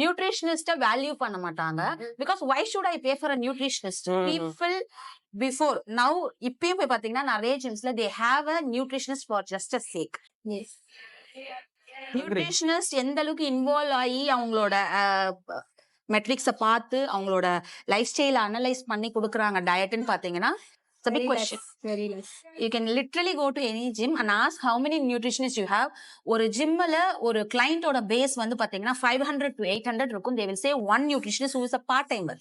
நியூட்ரிஷனிஸ்ட value பண்ண மாட்டாங்க. Because why should I pay for a nutritionist? People before now இப்பயும் போய் பாத்தீங்கன்னா நிறைய ஜிம்ஸ்ல they have a nutritionist for just a sake. Nutritionist எந்த அளவுக்கு இன்வால்வ் ஆகி அவங்களோட மெட்ரிக்ஸ பார்த்து அவங்களோட லைஃப் ஸ்டைல அனலைஸ் பண்ணி கொடுக்குறாங்க டயட்னு பாத்தீங்கன்னா it's a big question. Very less. You can literally go to any gym and ask how many nutritionists you have. ஒரு ஜிம்ல ஒரு கிளையண்டோட பேஸ் வந்து பாத்தீங்கன்னா 500 to 800 இருக்கும். They will say one nutritionist who is a part timer.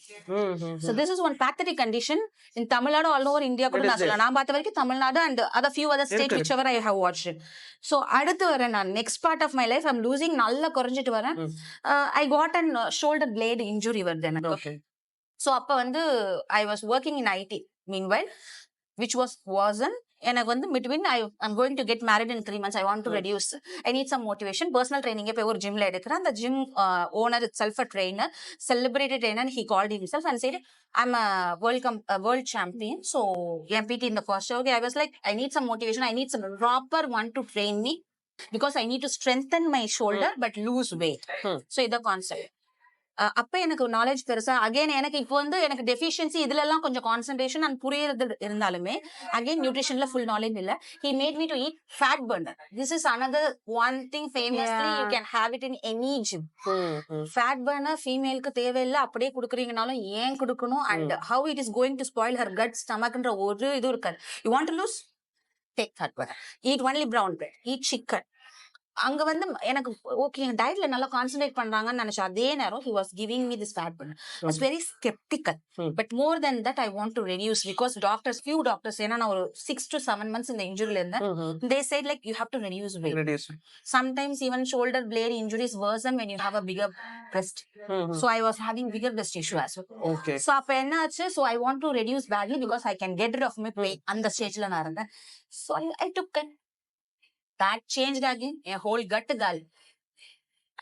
So this is one pathetic condition in Tamil Nadu, all over India கூட நான் சொல்லலாம். நான் பார்த்த வரைக்கும் Tamil Nadu and other few other states whichever I have watched it. So அடுத்து வரேன் நான் next part of my life I'm losing, நல்லா குறைஞ்சிட்டு வரேன். I got an shoulder blade injury வருது எனக்கு. Okay. So அப்ப வந்து I was working in IT meanwhile, which wasn't எனக்கு வந்து between I'm going to get married in 3 months. I want to reduce. I need some motivation. Personal training போய் ஒரு ஜிம்ல எடுக்கிறேன். அந்த gym owner itself a trainer, celebrated trainer. He called himself and said, I'm a world champion. So MPT in the first show, I was like, I need some motivation. I need some proper one to train me because I need to strengthen my shoulder but lose weight. So இத concept. அப்ப எனக்கு knowledge பெருசா again எனக்கு இப்போ வந்து எனக்கு deficiency இதுல எல்லாம் கொஞ்சம் கான்சென்ட்ரேஷன் அண்ட் புரியறது இருந்தாலுமே அகைன் நியூட்ரிஷன்ல ஃபுல் நாலேஜ் இல்ல. He made me to eat fat burner. This is another one thing famously you can have it in any gym. Fat burner ஃபீமேலுக்கு தேவையில்லை, அப்படியே குடுக்குறீங்கனாலும் ஏன் குடுக்கணும் and how it is going to spoil her gut stomachன்ற ஒரு இது இருக்காது. You want to lose? Take fat burner. Eat only brown bread. Eat chicken. அங்க வந்து எனக்கு ஓகே டயட்ல நல்லா கான்சென்ட்ரேட் பண்றாங்கன்னு நினைச்சேன். அதே நேரம் he was giving me this fat burner. I was very skeptical. But more than that I want to reduce because few doctors ஏன்னா நான் ஒரு 6 to 7 months இந்த இன்ஜுரில இருந்தேன். They said like you have to reduce weight. Sometimes even shoulder blade injuries worsen when you have a bigger breast. So I was having bigger breast issue as well. Okay. So அப்ப என்ன ஆச்சு, so I want to reduce badly because I can get rid of my pain. அந்த ஸ்டேஜ்ல நான் இருந்தேன். So I took it. That changed again, a whole gut gal.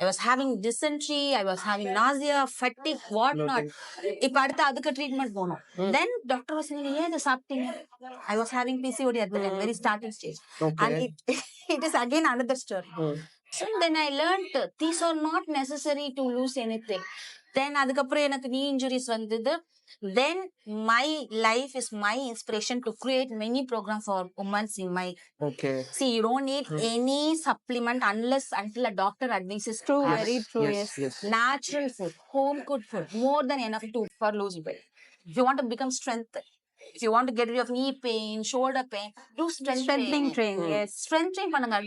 I was having dysentery, I was having nausea, fatigue, what not. இப்ப அடுத்து அதுக்கு treatment போனோம். Then doctor was saying, ஏன் இதை சாப்பிட்டீங்க? I was having PCOD at the very starting stage. And it is again another story. So then I learned these are not necessary to lose anything. Then அதுக்கப்புறம் எனக்கு knee injuries வந்தது. Then my life is my inspiration to create many programs for women in my. Okay. See, you don't need any supplement until a doctor advises. True, very true. Yes. Natural food, home cooked food, more than enough for losing weight. If you want to become strength, if you want to get rid of knee pain, shoulder pain, do strengthening training. Yes. Strengthening பண்ணுங்க.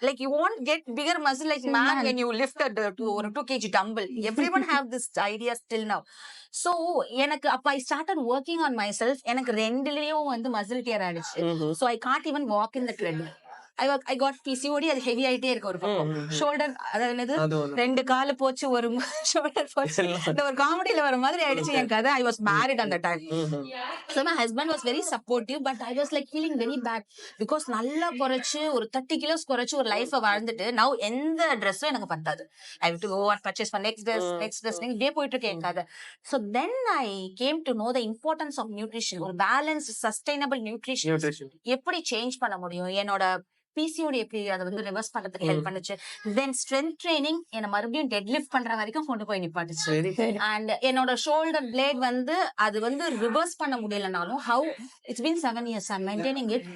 Like you won't get bigger muscle like man when you lift a 2 kg dumbbell. Everyone have this idea still now. So எனக்கு அப்ப I started working on myself. எனக்கு ரெண்டுலயும் வந்து muscle tear ஆயிடுச்சு. So I can't even walk in the treadmill. I got PCOD, அது heavy ஆயிட்டே இருக்கு ஒரு பக்கம். ஷோல்டர் அதாவது 2 கால் போச்சு, ஒரு ஷோல்டர் போச்சு. இந்த ஒரு காமெடியில வர மாதிரி ஆயிடுச்சு என் கதை. I was married at the time. So my husband was very supportive, but I was like feeling very bad because நல்லா குறைச்சு ஒரு 30 kilos குறைச்சு ஒரு லைஃபை வாழ்ந்துட்டு now எந்த ட்ரெஸ்ஸும் எனக்கு பத்தாது. I have to go and purchase for next dress இப்படியே போயிட்டு இருக்கேன் என் கதை. So then I came to know the importance of nutrition. ஒரு balanced sustainable nutrition எப்படி சேஞ்ச் பண்ண முடியும், என்னோட PCOD எப்படி அதை வந்து ரிவர்ஸ் பண்றதுக்கு ஹெல்ப் பண்ணுச்சு. தென் ஸ்ட்ரென்த் ட்ரைனிங் என்ன மறுபடியும் டெட் லிஃப்ட் பண்ற வரைக்கும் கொண்டு போய் நிப்பாட்டுச்சு. அண்ட் என்னோட ஷோல்டர் பிளேட் வந்து அது வந்து ரிவர்ஸ் பண்ண முடியலனாலும் how it's been 7 years I'm maintaining it.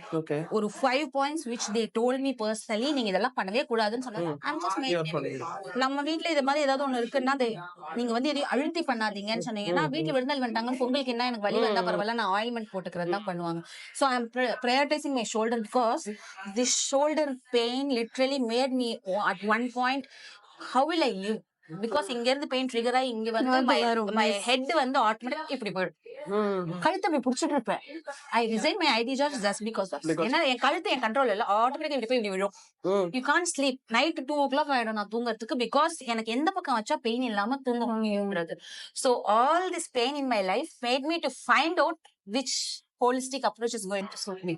ஒரு 5 points which they told me personally, நீங்க இதெல்லாம் பண்ணவே கூடாதுன்னு சொன்னாங்க. I'm just maintaining. நம்ம வீட்டுல இது மாதிரி ஏதாவது ஒண்ணு இருக்குன்னா நீங்க வந்து எதையும் அழுத்தி பண்ணாதீங்கன்னு சொன்னீங்கன்னா வீட்டுல விருந்தாள் வந்துட்டாங்கன்னு உங்களுக்கு என்ன எனக்கு வலி வந்தா பரவாயில்ல நான் ஆயில்மெண்ட் போட்டுக்கிறது தான் பண்ணுவாங்க. So I'm prioritizing my shoulder because this shoulder pain literally made me at one point how will I live, because இங்க இருந்து பெயின் ட்ரிகர் ஆகி இங்க வந்து my head வந்து ஆட்டோமேட்டிக்கா இப்படி போயிடும். கழுத்தை இப்படி புடிச்சிட்டு இருப்பேன். I resigned my IT jobs just because of ஏன்னா என் கழுத்து என் கண்ட்ரோல் இல்ல, ஆட்டோமேட்டிக்கா இப்படி போய் இப்படி விழும். You can't sleep. Night 2 o'clock ஆயிடும் நான் தூங்கறதுக்கு because எனக்கு எந்த பக்கம் வச்சா பெயின் இல்லாம தூங்குறது. So all this pain in my life made me to find out which holistic approach is going to suit me,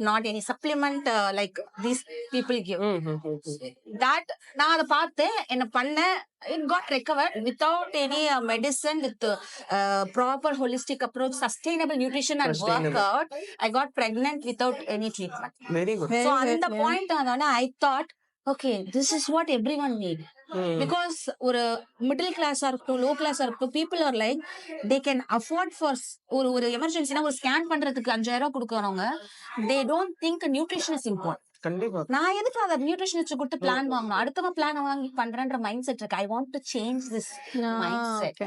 not any supplement like these people give. That நான் அதை பார்த்து என்ன பண்ண, it got recovered without any medicine, with proper holistic approach, sustainable nutrition and workout. I got pregnant without any treatment. Very good. So at the point I thought okay this is what every one need. Because ஒரு middle கிளாஸா இருக்கட்டும், low கிளாஸா இருக்கட்டும், people are like they can afford for ஒரு ஒரு எமர்ஜென்சினா ஒரு scan பண்றதுக்கு 5,000 கொடுக்கறவங்க, they don't think nutrition is important. கண்டிப்பா. நான் எதுக்கு அதை நியூட்ரிஷனிஸ்ட் கொடுத்து பிளான் வாங்கணும், அடுத்தவங்க பிளான் வாங்கி பண்றேன்ற மைண்ட் செட் இருக்கு. I want to change this mind set.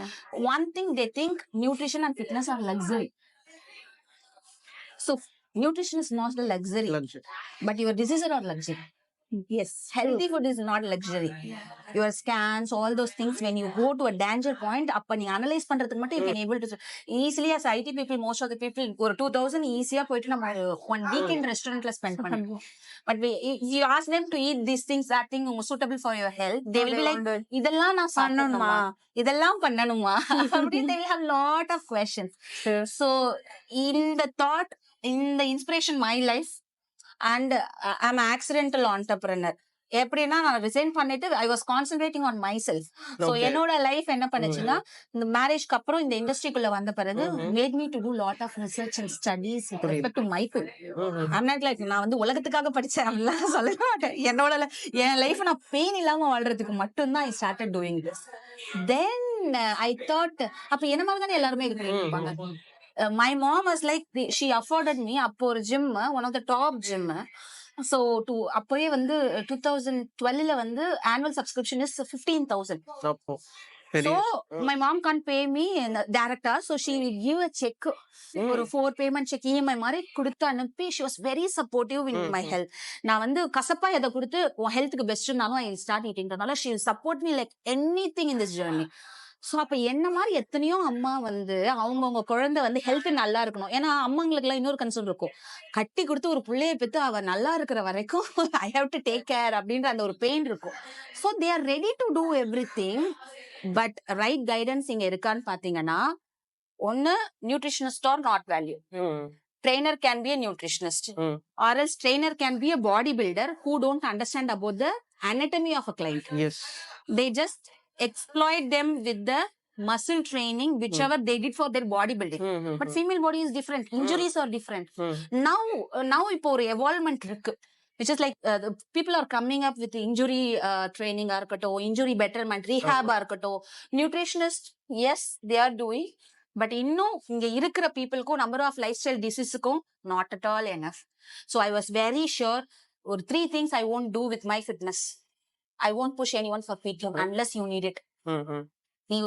One thing they think nutrition and fitness R luxury. So nutrition is not a luxury, but your diseases are luxury. Yes, healthy food is not luxury. Your scans, all those things, when you go to a danger point, அப்ப நீ analyze பண்றதுக்கு மட்டும் you can able to easily as IT people, most of the people ஒரு 2,000 ஈஸியா போயிட்டு நம்ம 1 week in restaurantல spend பண்ணுவோம். But if you ask them to eat these things, that thing suitable for your health, they will be like, இதெல்லாம் நான் பண்ணணுமா, இதெல்லாம் பண்ணணுமா அப்படி they will have lot of questions. So in the thought, in the inspiration my life, and I'm accidental entrepreneur. எப்படின்னா நான் resign பண்ணிட்டு I was concentrating on myself. So என்னோட லைஃப் என்ன பண்ணுச்சுன்னா, இந்த மேரேஜ்க்கு அப்புறம் இந்த இண்டஸ்ட்ரிக்குள்ள வந்த பிறகு made me to do lot of research and studies with respect to my field. I'm not like நான் வந்து உலகத்துக்காக படிச்சேன் அப்படிலாம் சொல்ல மாட்டேன். என்னோட என் லைஃப் நான் பெயின் இல்லாம வாழ்றதுக்கு மட்டும்தான் I started doing this. Then I thought அப்ப என்ன மாதிரி தானே எல்லாருமே இருப்பாங்க. My mom was like, she afforded me அப்போ ஒரு gym, one of the top gym. So அப்போயே வந்து 2012ல வந்து annual subscription is 15,000. So my mom can't pay me director, so she will give a check, ஒரு 4 payment check EMI மாதிரி கொடுத்து அனுப்பி. She was very supportive in my health. நான் வந்து கசப்பா எதை கொடுத்து உன் ஹெல்த்துக்கு பெஸ்ட்னாலும் I start eatingனால she will support me like anything in this journey. So அப்ப என்ன மாதிரி எத்தனையோ அம்மா வந்து அவங்கவுங்க குழந்தை வந்து ஹெல்த் நல்லா இருக்கணும். ஏன்னா அம்மாங்களுக்கு எல்லாம் இன்னொரு கன்சர்ன் இருக்கும், கட்டி கொடுத்து ஒரு பிள்ளைய பெற்று அவ நல்லா இருக்கிற வரைக்கும் I have to take care அப்படின்ற அந்த ஒரு பெயின் இருக்கும். So they are ready to do everything. But right guidance இங்க இருக்கான்னு பாத்தீங்கன்னா, ஒன்னு nutritionist or not value. Trainer can be a nutritionist, or else trainer can be a bodybuilder who don't understand about the anatomy of a client. Yes, they just exploit them with the muscle training whichever they did for their bodybuilding. But female body is different, injuries are different. Now ipo or evolvement irukku, which is like the people are coming up with injury training or injury betterment rehab or nutritionist. Yes, they are doing, but இன்னும் இங்க இருக்கிற பீப்புளுக்கும் number of lifestyle டிசீஸுக்கும் not at all enough. So I was very sure ஒரு 3 things I won't do with my fitness. I won't push anyone for fitness unless you need it. நீ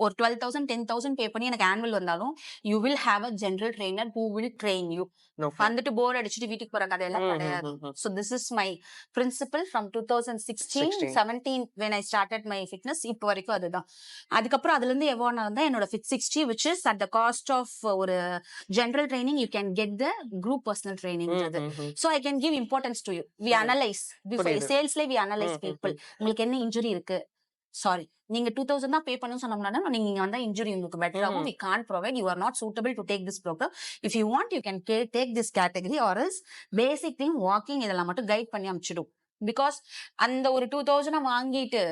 ஒரு 12,000 10,000 பே பண்ணி எனக்கு ஆனுவல் வந்தாலும் you will have a general trainer who will train you. வந்துட்டு bore அடிச்சுட்டு வீட்டுக்கு போற கதையெல்லாம் கிடையாது. So this is my principle from 2016-17 when I started my fitness. இப்போ வரைக்கும் அதுதான். அதுக்கப்புறம் அதுல இருந்து எவ்வளோ தான் என்னோட Fit 60, which is at the cost of ஒரு general training you can get the group personal training. So I can give importance to you. We analyze before salesல we analyze people. உங்களுக்கு என்ன இன்ஜுரி இருக்கு, சாரி நீங்க 2,000 தான் பே பண்ணணும்னு சொன்னோம்னா நீங்க வந்தா இன்ஜுரி உங்களுக்கு பெட்டர் ஆகும். We can't provide, you are not suitable to take this program. If you want you can take this category, or else basic thing walking இதெல்லாம் மட்டும் கைட் பண்ணி அனுப்பிச்சிடும். பிகாஸ் அந்த ஒரு 2,000 வாங்கிட்டு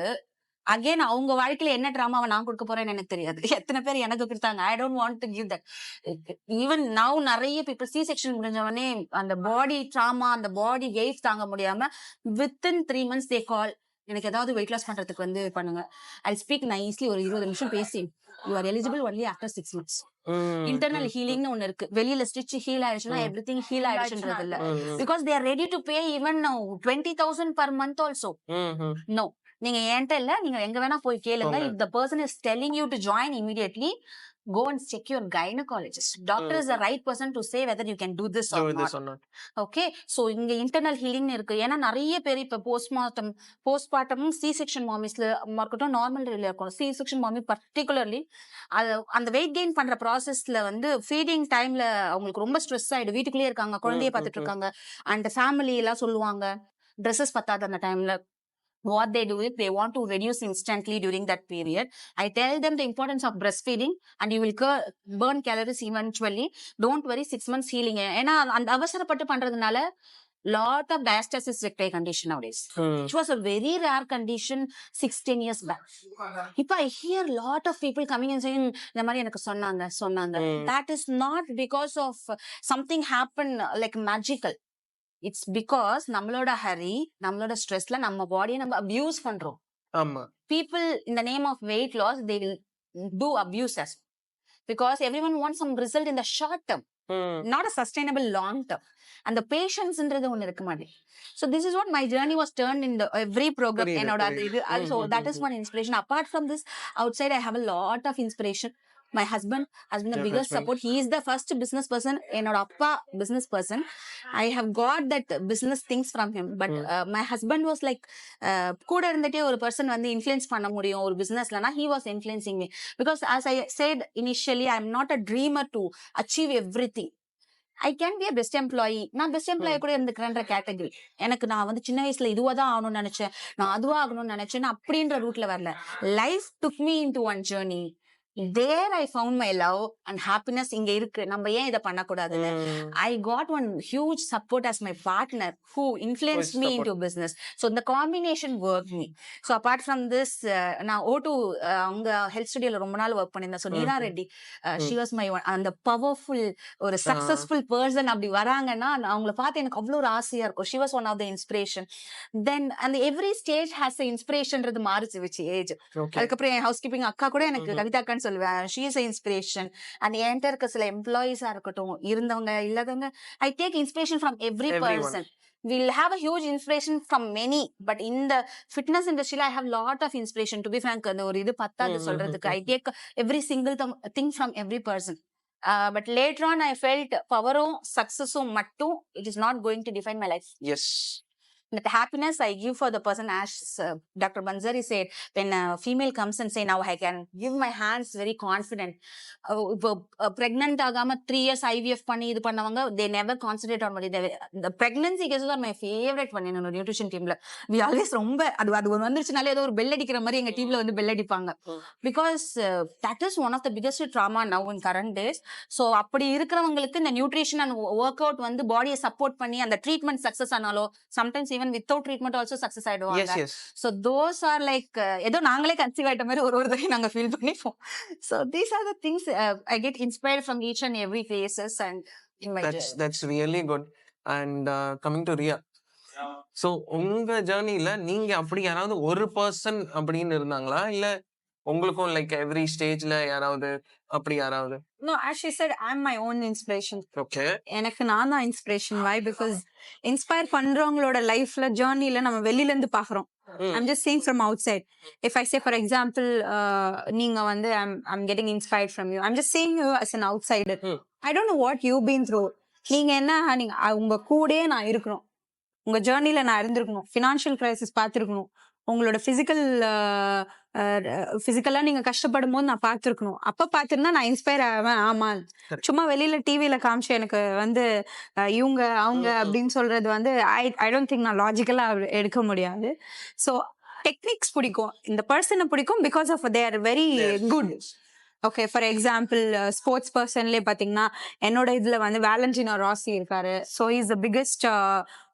அகைன் அவங்க வாழ்க்கையில என்ன டிராமாவை நான் கொடுக்க போறேன்னு எனக்கு தெரியாது. எத்தனை பேர் எனக்கு கொடுத்தாங்க, I don't want to give that. Even now நிறைய பீப்புள் சி செக்ஷன் முடிஞ்சவனே அந்த பாடி ட்ராமா, அந்த பாடி வெயிட் தாங்க முடியாம வித்தின் 3 months தே கால், எனக்கு ஏதாவது வெயிட் லாஸ் பண்றதுக்கு வந்து பண்ணுங்க. ஐ ஸ்பீக் நைஸ்லி ஒரு 20 நிமிஷம் பேசி, you are eligible only after 6 months. Internal ஹீலிங்னு ஒண்ணு இருக்கு. வெளியில ஸ்டிச் ஹீல் ஆயிடுச்சுன்னா எவ்ரிதிங் ஹீல் ஆயிடுச்சுன்றது இல்ல. Because they are ready to pay even 20,000 per month also. No, நீங்க என்கிட்ட இல்ல, நீங்க எங்க வேணா போய் கேளுங்க. If the person is telling you to join immediately, go and check your gynecologist. Doctor is the right person to say whether you can do this or not. Okay, so இங்க internal healing இருக்கு. ஏன்னா நிறைய பேர் இப்ப postmortem C section மாமிஸ்ல இருக்கட்டும், normal delivery இருக்கும், C section மாமி particularly அந்த வெயிட் கெயின் பண்ற ப்ராசஸ்ல வந்து ஃபீடிங் டைம்ல அவங்களுக்கு ரொம்ப ஸ்ட்ரெஸ் ஆயிடும். வீட்டுக்குள்ளேயே இருக்காங்க, குழந்தைய பார்த்துட்டு இருக்காங்க, அண்ட் ஃபேமிலி எல்லாம் சொல்லுவாங்க ட்ரெஸ்ஸஸ் பத்தாது அந்த டைம்ல. What they do is they want to reduce instantly during that period. I tell them the importance of breastfeeding and you will burn calories eventually. Don't worry, 6 months healing. ஏன்னா அந்த அவசரப்பட்டு பண்றதுனால lot of diastasis recti condition nowadays, which was a very rare condition 6-10 years back. If I hear lot of people coming and saying இந்த மாதிரி எனக்கு சொன்னாங்க, that is not because of something happened like magical. It's because நம்மளோட ஹரி, நம்மளோட ஸ்ட்ரெஸ்ல நம்ம பாடியை நம்ம abuse பண்றோம். ஆமா. People in the name of weight loss, they will do abuse us because everyone wants some result in the short term, not a sustainable long term. And the patience ன்றது ஒண்ணு இருக்க மாட்டேங்குது. So this is what my journey was turned in the every program. என்னோட இது also that is one inspiration. Apart from this, outside I have a lot of inspiration. My husband has been the biggest support. He is the first business person. என்னோட அப்பா business person. I have got that business things from him. But my husband was like, கூட இருந்துட்டே ஒரு person வந்து influence பண்ண முடியும் ஒரு businessலனா, he was influencing me. Because as I said initially, I am not a dreamer to achieve everything. I can be a best employee. நான் best employee கூட இருந்துக்கிறேன்ற category. எனக்கு நான் வந்து சின்ன வயசுல இதுவாதான் ஆகணும்னு நினைச்சேன், நான் அதுவா ஆகணும்னு நினைச்சேன் அப்படின்ற ரூட்ல வரல. Life took me into one journey. There I found my love and happiness. இங்க இருக்கு, நம்ம ஏன் இதை பண்ணக்கூடாதுன்னு. I got one huge support as my partner who influenced me into business. So the combination worked me. So apart from this, நான் O2 அவங்க health ஸ்டுடியோல ரொம்ப நாள் ஒர்க் பண்ணியிருந்தேன். ஸோ நீரா Reddy, she was my one. அந்த பவர்ஃபுல் ஒரு successful person அப்படி வராங்கன்னா அவங்கள பார்த்து எனக்கு அவ்வளோ ஒரு ஆசையா இருக்கும். She was one of the inspiration. Then and every stage has a inspirationன்றது மாறுச்சு விச் ஏஜ். அதுக்கப்புறம் என் ஹவுஸ் கீப்பிங் அக்கா கூட எனக்கு கவிதா அக்கான்னு சொல்லுவேன். She is an inspiration. And என்கிட்ட இருக்க சில எம்ப்ளாயிஸா இருக்கட்டும், இருந்தவங்க இல்லாதவங்க, I take inspiration from everyone. Person. We'll have a huge inspiration from many, but in the fitness industry, I have lot of inspiration. To be frank, ஒரு இது பத்தாது சொல்றதுக்கு. I take every single thing from every person. But later on, I felt power-உம் success-உம் மட்டும், it is not going to define my life. Yes. The happiness I give for the person, as Dr. Banzari said, when a female comes and say, now I can give my hands very confident. Pregnant agama 3 years IVF பண்ணி இது பண்ணவங்க, they never concentrate on money. The pregnancy cases are my favorite one in nutrition teamல. We always ரொம்ப அது வந்துருச்சுனாலே ஏதோ ஒரு bell அடிக்கிற மாதிரி எங்க டீம்ல வந்து பெல் அடிப்பாங்க. Because that is one of the biggest trauma now in current days. So அப்படி இருக்கிறவங்களுக்கு இந்த நியூட்ரிஷன் அண்ட் ஒர்க் அவுட் வந்து பாடியை சப்போர்ட் பண்ணி அந்த ட்ரீட்மெண்ட் சக்சஸ் ஆனாலோ, sometimes even without treatment also success ஆயிடுவாங்க. So those are like ஏதோ நாங்களே கன்சீவ் ஆயிட்ட மாதிரி ஒரு தடவை நாங்க ஃபீல் பண்ணிப்போம். So these are the things I get inspired from each and every phases and in my journey. That's really good. And coming to Ria, so உங்க ஜர்னில நீங்க அப்படி யாராவது ஒரு பர்சன் அப்படின்னு இருந்தாங்களா, இல்ல உங்களுக்கும் லைக் எவ்ரி ஸ்டேஜ்ல யாராவது அப்படி யாராவது? No, as she said, I'm my own inspiration. Okay. எனக்கு நான் தான் inspiration. Why? Because inspire பண்றவங்களோட லைஃப்ல ஜர்னில நம்ம வெளியில இருந்து பாக்குறோம். I'm just saying from outside. If I say, for example, நீங்க வந்து I'm getting inspired from you. I'm just saying you as an outsider. I don't know what you've been through. நீங்க என்ன, நீங்க உங்க கூடயே நான் இருக்கணும், உங்க ஜர்னில நான் இருந்திருக்கணும், ஃபினான்ஷியல் கிரைசிஸ் பார்த்துருக்கணும், உங்களோட பிசிக்கலா நீங்க கஷ்டப்படும் போது நான் பார்த்துருக்கணும். அப்ப பார்த்திருந்தா நான் இன்ஸ்பயர் ஆவேன். ஆமா, சும்மா வெளியில டிவில காமிச்சு எனக்கு வந்து இவங்க அவங்க அப்படின்னு சொல்றது வந்து ஐ டோன்ட் திங்க் நான் லாஜிக்கலா எடுக்க முடியாது. ஸோ டெக்னிக்ஸ் பிடிக்கும், இந்த பர்சனை பிடிக்கும் because of they are very good. Okay, for example sports பர்சன்லேயே பார்த்தீங்கன்னா என்னோட இதில் வந்து வேலண்டினோ ராசி இருக்காரு. So is the biggest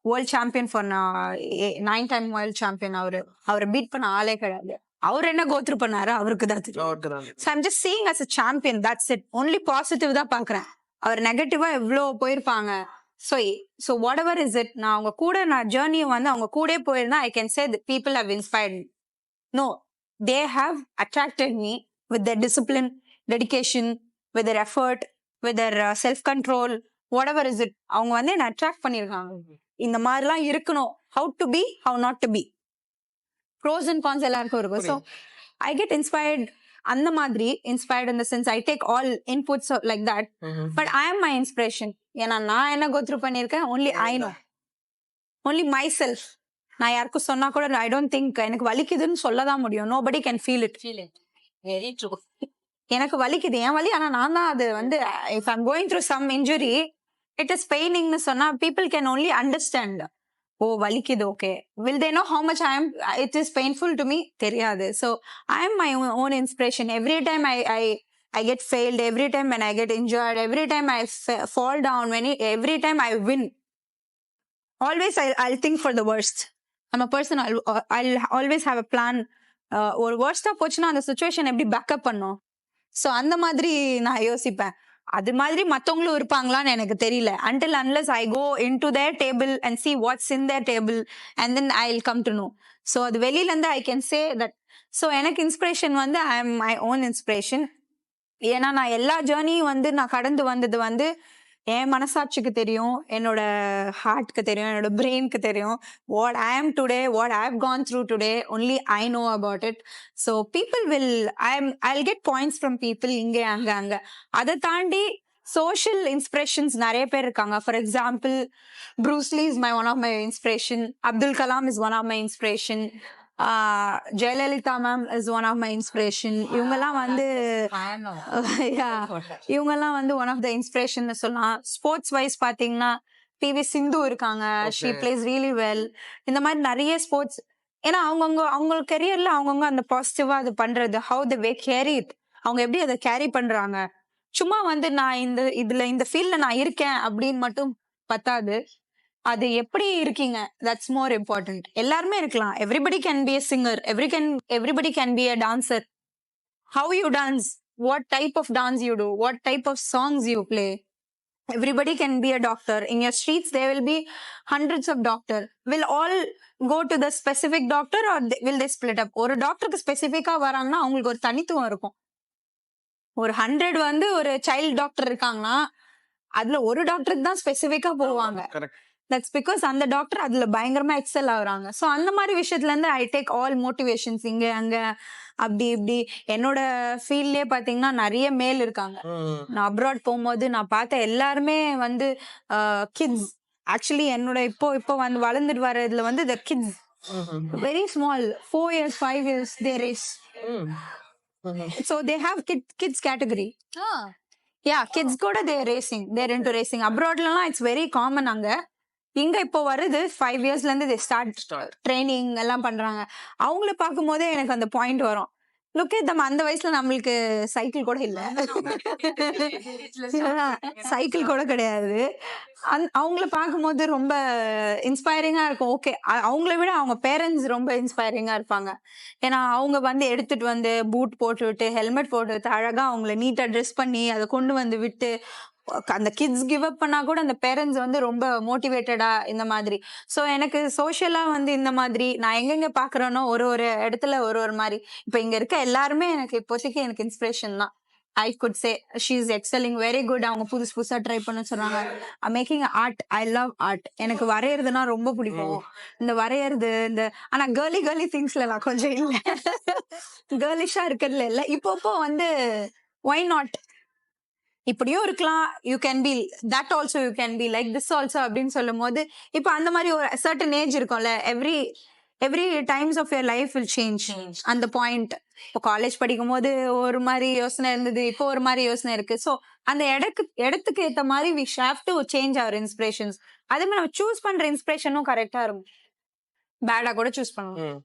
world champion for 9 time world champion. அவரை பீட் பண்ண ஆளே கிடையாது. அவர் என்ன கோத்ரூ பண்ணாரு அவருக்கு தான் தெரியும். So I'm just seeing as a champion, that's it. Only positive தான் பார்க்குறேன். அவர் நெகட்டிவா எவ்வளோ போயிருப்பாங்க. So whatever is it, நான் அவங்க கூட நான் ஜேர்னியை வந்து அவங்க கூட போயிருந்தா I can say the people how inspired me. No, they have attracted me with their discipline, dedication, with their effort, with their self-control, whatever is it. அவங்க வந்து என்ன அட்ராக்ட் பண்ணியிருக்காங்க. இந்த மாதிரிலாம் இருக்கணும். How to be, how not to be. Pros and cons எல்லாருக்கும் இருக்கும். So, I get inspired. அந்த மாதிரி inspired in the sense I take all inputs like that. But I am my inspiration. ஏன்னா நான் என்ன go through பண்ணியிருக்கேன், only I know. Only myself. நான் யாருக்கும் சொன்னா கூட I don't think எனக்கு வலிக்குதுன்னு சொல்லதான் முடியும். Nobody can feel it. Very true. எனக்கு வலிக்குது, என் வலி. ஆனா நான் தான் அது வந்து if I'm going through some injury, it is paining னு சொன்னா people can only understand. ஓ வலிக்குது, okay. Will they know how much it is painful to me? தெரியாது. So I am my own inspiration. Every time I get failed, every time when I get injured, every time I fall down, every time I win, always I'll think for the worst. I'm a person, I'll always have a plan. ஒரு வேர்ஸ்டா போச்சுன்னா அந்த situation எப்படி backup பண்ணும். So அந்த மாதிரி நான் யோசிப்பேன். அது மாதிரி மத்தவங்களும் இருப்பாங்களான்னு எனக்கு தெரியல. until unless I go into their table and see what's in their table and then I'll come to know. So அது வெளியில இருந்து I can say that. So எனக்கு இன்ஸ்பிரேஷன் வந்து I am my own inspiration. ஏன்னா நான் எல்லா ஜேர்னியும் வந்து நான் கடந்து வந்தது வந்து என் மனசாட்சிக்கு தெரியும், என்னோட ஹார்ட்க்கு தெரியும், என்னோட பிரெயினுக்கு தெரியும். What I am today, what I have gone through today, only I know about it. So people will I'll get points from people இங்கே அங்கே அங்கே. அதை தாண்டி சோஷியல் இன்ஸ்பிரேஷன்ஸ் நிறைய பேர் இருக்காங்க. For example Bruce Lee is one of my inspiration. Abdul Kalam is one of my inspiration. Jayalalithaa ma'am is one of my inspiration. இவங்கெல்லாம் வந்து இவங்கெல்லாம் வந்து ஒன் ஆஃப் த இன்ஸ்பிரேஷன் சொல்லலாம். ஸ்போர்ட்ஸ் வைஸ் பாத்தீங்கன்னா பிவி சிந்து இருக்காங்க. She plays really well. இந்த மாதிரி நிறைய ஸ்போர்ட்ஸ், ஏன்னா அவங்க கெரியர்ல அவங்கவுங்க அந்த பாசிட்டிவா அது பண்றது, how the way carry it, அவங்க எப்படி அதை கேரி பண்றாங்க. சும்மா வந்து நான் இந்த ஃபீல்ட்ல நான் இருக்கேன் அப்படின்னு மட்டும் பத்தாது, அது எப்படி இருக்கீங்க, தட்ஸ் மோர் இம்பார்ட்டன்ட். எல்லாருமே இருக்கலாம். Everybody can be a singer, everybody can be a dancer. How you dance, what type of dance you do, what type of songs you play. Everybody can be a doctor. In your streets there will be hundreds of doctor. Will all go to the specific doctor or will they split up? ஒரு டாக்டருக்கு ஸ்பெசிஃபிக்கா வராங்கன்னா அவங்களுக்கு ஒரு தனித்துவம் இருக்கும். ஒரு 100 வந்து ஒரு சைல்ட் டாக்டர் இருக்காங்கன்னா அதுல ஒரு டாக்டருக்கு தான் ஸ்பெசிஃபிக்கா போவாங்க. தட்ஸ் பிகாஸ் அந்த டாக்டர் அதுல பயங்கரமா எக்ஸல் ஆகுறாங்க. ஸோ அந்த மாதிரி விஷயத்துல இருந்து ஐ டேக் ஆல் மோட்டிவேஷன்ஸ். இங்க அங்க அப்படி இப்படி என்னோட ஃபீல்ட்லயே பாத்தீங்கன்னா நிறைய மேல் இருக்காங்க. நான் அப்ராட் போகும்போது நான் பார்த்த எல்லாருமே வந்து கிட்ஸ். ஆக்சுவலி என்னோட இப்போ வந்து வளர்ந்துட்டு வர்றதுல வந்து the kids very small, 4 years 5 years they race. So they have kids category. Yeah, kids கூட they're racing, they're into racing. அப்ராட்லாம் இட்ஸ் வெரி காமன். அங்க இங்க இப்போ வருது 5 yearsல இருந்து they start ட்ரைனிங் எல்லாம் பண்றாங்க. அவங்கள பார்க்கும் போதே எனக்கு அந்த பாயிண்ட் வரும். லுக் அட் தம். அந்த வயசுல நம்மளுக்கு சைக்கிள் கூட இல்ல, சைக்கிள் கூட கிடையாது. அவங்கள பார்க்கும்போது ரொம்ப இன்ஸ்பைரிங்கா இருக்கும். ஓகே, அவங்கள விட அவங்க பேரண்ட்ஸ் ரொம்ப இன்ஸ்பைரிங்கா இருப்பாங்க. ஏன்னா அவங்க வந்து எடுத்துட்டு வந்து பூட் போட்டு விட்டு ஹெல்மெட் போட்டு விட்டு அழகா அவங்கள நீட்டா ட்ரெஸ் பண்ணி அதை கொண்டு வந்து விட்டு அந்த கிட்ஸ் கிவ் அப் பண்ணா கூட அந்த பேரண்ட்ஸ் வந்து ரொம்ப மோட்டிவேட்டடா இந்த மாதிரி. ஸோ எனக்கு சோஷியலா வந்து இந்த மாதிரி நான் எங்கெங்க பாக்குறேனோ ஒரு இடத்துல ஒரு மாதிரி. இப்ப இங்க இருக்க எல்லாருமே எனக்கு இப்போதைக்கு எனக்கு இன்ஸ்பிரேஷன் தான். I could say she is excelling very good. அவங்க புதுசா ட்ரை பண்ண சொல்றாங்க. Making art, I love art. எனக்கு வரையறதுனா ரொம்ப பிடிக்கும். இந்த வரையறது இந்த ஆனா கேர்லி திங்ஸ்ல எல்லாம் கொஞ்சம் இல்ல, கேர்லிஷா இருக்கிறதுல இல்ல. இப்போ வந்து ஒய் நாட், இப்படியும் இருக்கலாம். You can be that also, you can be like this also அப்படின்னு சொல்லும் போது இப்போ அந்த மாதிரி ஒரு சர்டன் ஏஜ் இருக்கும்ல. Every times of your life will change. அந்த பாயிண்ட் இப்போ காலேஜ் படிக்கும் போது ஒரு மாதிரி யோசனை இருந்தது, இப்போ ஒரு மாதிரி யோசனை இருக்கு. ஸோ அந்த இடத்துக்கு ஏற்ற மாதிரி we have to change our inspirations. அதே மாதிரி நம்ம சூஸ் பண்ற இன்ஸ்பிரேஷனும் கரெக்டா இருக்கும். பேடா கூட சூஸ் பண்ணணும்.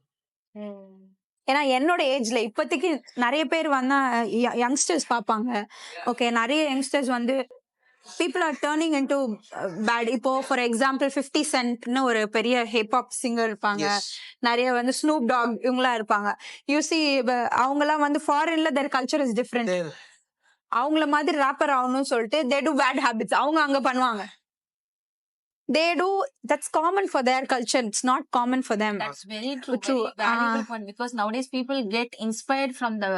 ஏன்னா என்னோட ஏஜ்ல இப்போதைக்கு நிறைய பேர் வந்தா யங்ஸ்டர்ஸ் பார்ப்பாங்க. ஓகே, நிறைய யங்ஸ்டர்ஸ் வந்து people are turning into bad. இப்போ ஃபார் எக்ஸாம்பிள் 50 Centன்னு ஒரு பெரிய ஹிப்ஹாப் சிங்கர் இருப்பாங்க. நிறைய வந்து ஸ்னூப் டாக் இவங்களாம் இருப்பாங்க. யூசி அவங்கலாம் வந்து ஃபாரின்ல their culture is different. அவங்கள மாதிரி ராப்பர் ஆகணும்னு சொல்லிட்டு they do bad habits. அவங்க அங்க பண்ணுவாங்க. They do, that's common for their culture, it's not common for them. That's very true. Very valuable point, because nowadays people get inspired from the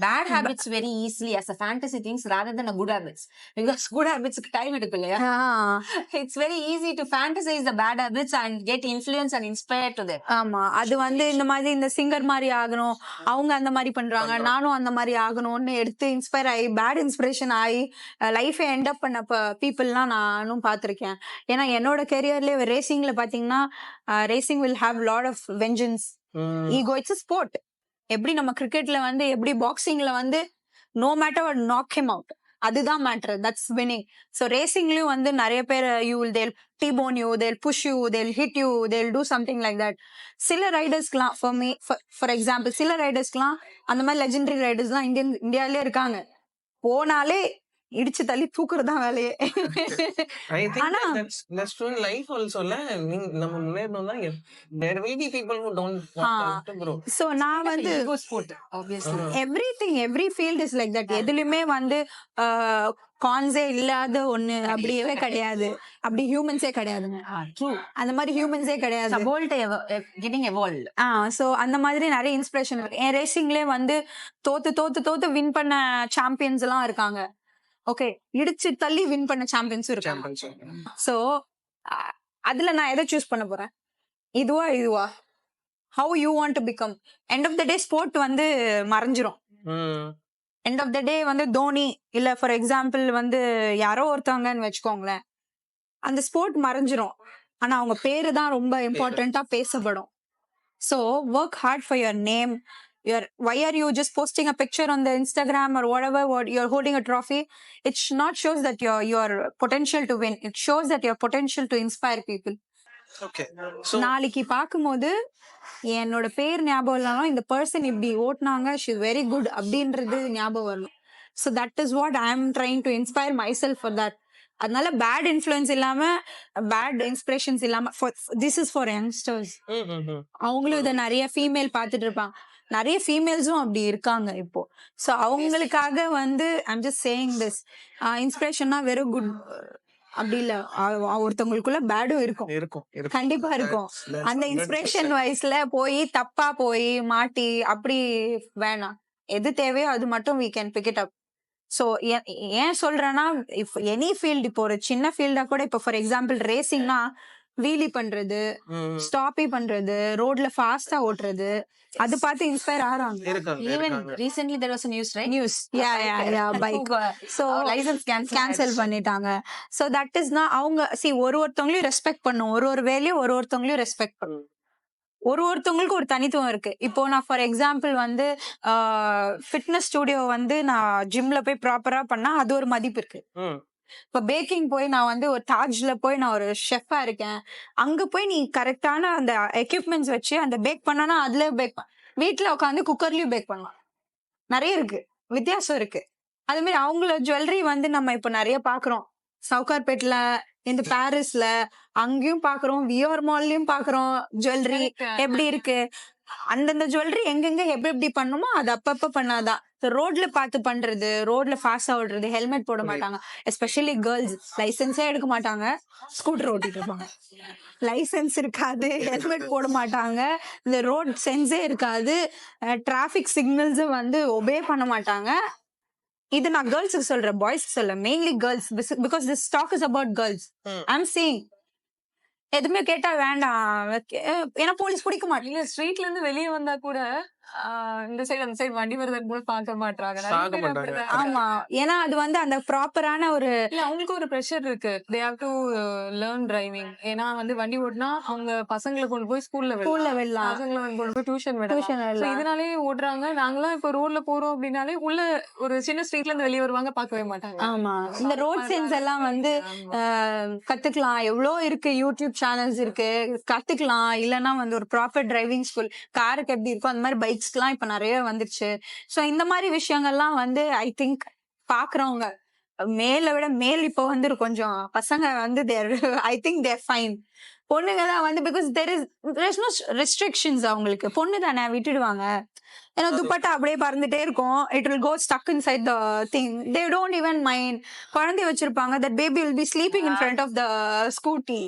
bad habits very easily as a fantasy things rather than a good habits, because good habits time edukilla. It's very easy to fantasize the bad habits and get influence and inspired to them. ஆமா, அது வந்து இந்த மாதிரி இந்த singer மாதிரி ஆகணும், அவங்க அந்த மாதிரி பண்றாங்க, நானும் அந்த மாதிரி ஆகணும்னு எடுத்து இன்ஸ்பயர் ஆகி பேட் இன்ஸ்பிரேஷன் ஆகி லைஃபை எண்ட் அப் பண்ண பீப்புள்லாம் நானும் பார்த்திருக்கேன். ஏன்னா என்னோட கெரியர்லயே ரேசிங்ல பாத்தீங்கன்னா racing will have lot of vengeance, ego. It's a sport. எப்படி நம்ம கிரிக்கெட்ல வந்து எப்படி பாக்ஸிங்ல வந்து no matter what knock him out, அதுதான் மேட்டர், தட்ஸ் வினிங். ஸோ ரேசிங்லயும் வந்து நிறைய பேர் they'll T-bone you, they'll push you, they'll hit you, they'll do something like that. சில ரைடர்ஸ்க்குலாம் ஃபார் எக்ஸாம்பிள் சில ரைடர்ஸ்க்குலாம் அந்த மாதிரி லெஜெண்டரி ரைடர்ஸ்லாம் இந்தியாவிலே இருக்காங்க. போனாலே இடிச்சு தள்ளி தூக்குறதுதான் வேலையே. ஆனா that's true in life also ல. நம்ம முன்னேறணும் தான். there will be people who don't want to grow. So நான் வந்து sport obviously everything, every field is like that. எதுலயுமே வந்து கான்ஸே இல்லாத ஒண்ணு அப்படியே கிடையாது. அப்படி ஹியூமன்ஸே கிடையாதுங்க. ட்ரூ. அந்த மாதிரி ஹியூமன்ஸே கிடையாது. Getting evolve. சோ அந்த மாதிரி நிறைய இன்ஸ்பிரேஷன் இருக்கு. என் ரேசிங்லயே வந்து தோத்து வின் பண்ண சாம்பியன்ஸ் எல்லாம் இருக்காங்க. ஓகே, இடிச்சு தள்ளி வின் பண்ண சாம்பியன்ஸும் இருக்காங்க. சோ அதுல நான் எதை சூஸ் பண்ண போறேன்? இதுவா how you want to become. end of the day sport வந்து மறைஞ்சிரும். end of the day வந்து தோனி இல்ல ஃபார் எக்ஸாம்பிள் வந்து யாரோ ஒருத்தவங்கன்னு வச்சுக்கோங்களேன், அந்த ஸ்போர்ட் மறைஞ்சிரும். ஆனா அவங்க பேரு தான் ரொம்ப இம்பார்ட்டண்டா பேசப்படும். so work hard for your name. Why are you just posting a picture on the Instagram or whatever, you're holding a trophy? It not shows that your potential to win. It shows that your potential to inspire people. Okay. நாளைக்கு பார்க்கும்போது என்னோட பேர் ஞாபகம் இல்லாலும் இந்த person இப்படி ஓட்டுனாங்க, she is very good அப்படின்றது ஞாபகம் வரணும். So that is what I am trying to inspire my self for that. அதனால பேட் இன்ஃப்ளூயன்ஸ் இல்லாம, பேட் இன்ஸ்பிரேஷன்ஸ் இல்லாம, திஸ் இஸ் ஃபார் யங்ஸ்டர்ஸ். அவங்களும் இதை நிறைய ஃபீமேல் பார்த்துட்டு இருப்பாங்க, நிறைய ஃபீமேல்ஸும் அப்படி இருக்காங்க இப்போ. ஸோ அவங்களுக்காக வந்து ஐம் ஜஸ்ட் சேயிங் திஸ். இன்ஸ்பிரேஷன்னா வெறும் குட் அப்படி இல்ல, ஒருத்தவங்களுக்குள்ள பேடும் இருக்கும், கண்டிப்பா இருக்கும். அந்த இன்ஸ்பிரேஷன் வைஸ்ல தப்பா போய் மாட்டி அப்படி வேணாம். எது தேவையோ அது மட்டும் we can pick it up. So ஏன் சொல்றேன்னா, இஃப் எனி ஃபீல்டு, இப்போ ஒரு சின்ன ஃபீல்டா கூட, இப்போ ஃபார் எக்ஸாம்பிள் ரேசிங்னா வீலி பண்றது, ஸ்டாப்பி பண்றது, ரோட்ல ஃபாஸ்டா ஓட்டுறது, அது பார்த்து இன்ஸ்பயர் ஆறாங்க. Even recently there was a news, bike so license cancel பண்ணிட்டாங்க. சோ தட் இஸ் நான் அவங்க ஒருத்தவங்களையும் ரெஸ்பெக்ட் பண்ணும், ஒரு வேலையும் ஒருத்தவங்களையும் ரெஸ்பெக்ட் பண்ணும். ஒருத்தவங்களுக்கு ஒரு தனித்துவம் இருக்கு. இப்போ நான் ஃபார் எக்ஸாம்பிள் வந்து ஃபிட்னஸ் ஸ்டுடியோ வந்து நான் ஜிம்ல போய் ப்ராப்பரா பண்ணா அது ஒரு மதிப்பு இருக்கு. இப்ப பேக்கிங் போய் நான் வந்து ஒரு தாஜ்ல போய் நான் ஒரு ஷெஃபா இருக்கேன், அங்க போய் நீ கரெக்டான அந்த எக்யூப்மெண்ட்ஸ் வச்சு அந்த பேக் பண்ணனா அதுல பேக் வீட்டுல உட்காந்து குக்கர்லயும் பேக் பண்ணலாம். நிறைய இருக்கு, வித்தியாசம் இருக்கு. அதே மாதிரி அவங்கள ஜுவல்லரி வந்து நம்ம இப்ப நிறைய பாக்குறோம். சவுகார்பேட்ல, இந்த பாரிஸ்ல, அங்கேயும் பாக்குறோம், விஆர் மால்லயும் பாக்குறோம் ஜுவல்லரி எப்படி இருக்கு. அந்தந்த ஜுவல்லரி எங்கெங்க எப்படி பண்ணுமோ அது அப்பப்ப பண்ணாதான். ரோட்ல பார்த்து பண்றது, ரோட்ல ஃபாஸ்டா ஓடுறது, ஹெல்மெட் போட மாட்டாங்க. எஸ்பெஷலி கேர்ள்ஸ் லைசென்ஸே எடுக்க மாட்டாங்க, ஸ்கூட்டர் ஓட்டிட்டு இருப்பாங்க. லைசென்ஸ் இருக்காது, ஹெல்மெட் போட மாட்டாங்க, இந்த ரோட் சென்ஸே இருக்காது, டிராபிக் சிக்னல்ஸ் வந்து ஒபே பண்ண மாட்டாங்க. இது நான் கேர்ள்ஸுக்கு சொல்றேன், பாய்ஸ்க்கு சொல்ல, mainly girls, because this talk is about girls. I am seeing எதுவுமே கேட்டா வேண்டாம், ஏன்னா போலீஸ் பிடிக்க மாட்டேங்க. ஸ்ட்ரீட்ல இருந்து வெளியே வந்தா கூட இந்த சைடு அந்த சைடு வண்டி வருதுன்னு கூட பார்க்க மாட்டாங்க. ஆமா, ஏன்னா அது வந்து அந்த ப்ராப்பரான ஒரு அவங்களுக்கு ஒரு ப்ரெஷர் இருக்கு. They have to learn driving. ஏன்னா வந்து வண்டி ஓட்டினா அவங்க பசங்களை கொண்டு போய் ஸ்கூல்ல விடலாம், பசங்களை கொண்டு போய் டியூஷன் விடலாம். இதனாலே ஓடுறாங்க. நாங்களாம் இப்ப ரோட்ல போறோம் அப்படின்னாலே உள்ள ஒரு சின்ன ஸ்ட்ரீட்ல இருந்து வெளியே வருவாங்க, பார்க்கவே மாட்டாங்க. ஆமா, இந்த ரோட் சென்ஸ் எல்லாம் வந்து கத்துக்கலாம். எவ்வளோ இருக்கு, யூடியூப் சேனல்ஸ் இருக்கு, கத்துக்கலாம். இல்லைன்னா வந்து ஒரு ப்ராப்பர் டிரைவிங் ஸ்கூல், காருக்கு எப்படி இருக்கும் அந்த மாதிரி பைக்ஸ்லாம் இப்ப நிறைய வந்துருச்சு. சோ இந்த மாதிரி விஷயங்கள்லாம் வந்து ஐ திங்க் பாக்குறவங்க மேல விட மேல் இப்போ வந்து கொஞ்சம் பசங்க வந்து ஐ திங்க் தேர் ஃபைன். பொண்ணுங்க தான் வந்து because there is no restrictions. அவங்களுக்கு பொண்ணு தானே, விட்டுடுவாங்க. ஏன்னா துப்பட்டா அப்படியே பறந்துட்டே இருக்கும், it will go stuck inside the thing, they don't even mind. குழந்தை வச்சிருப்பாங்க, that baby will be sleeping in front of the Scooty.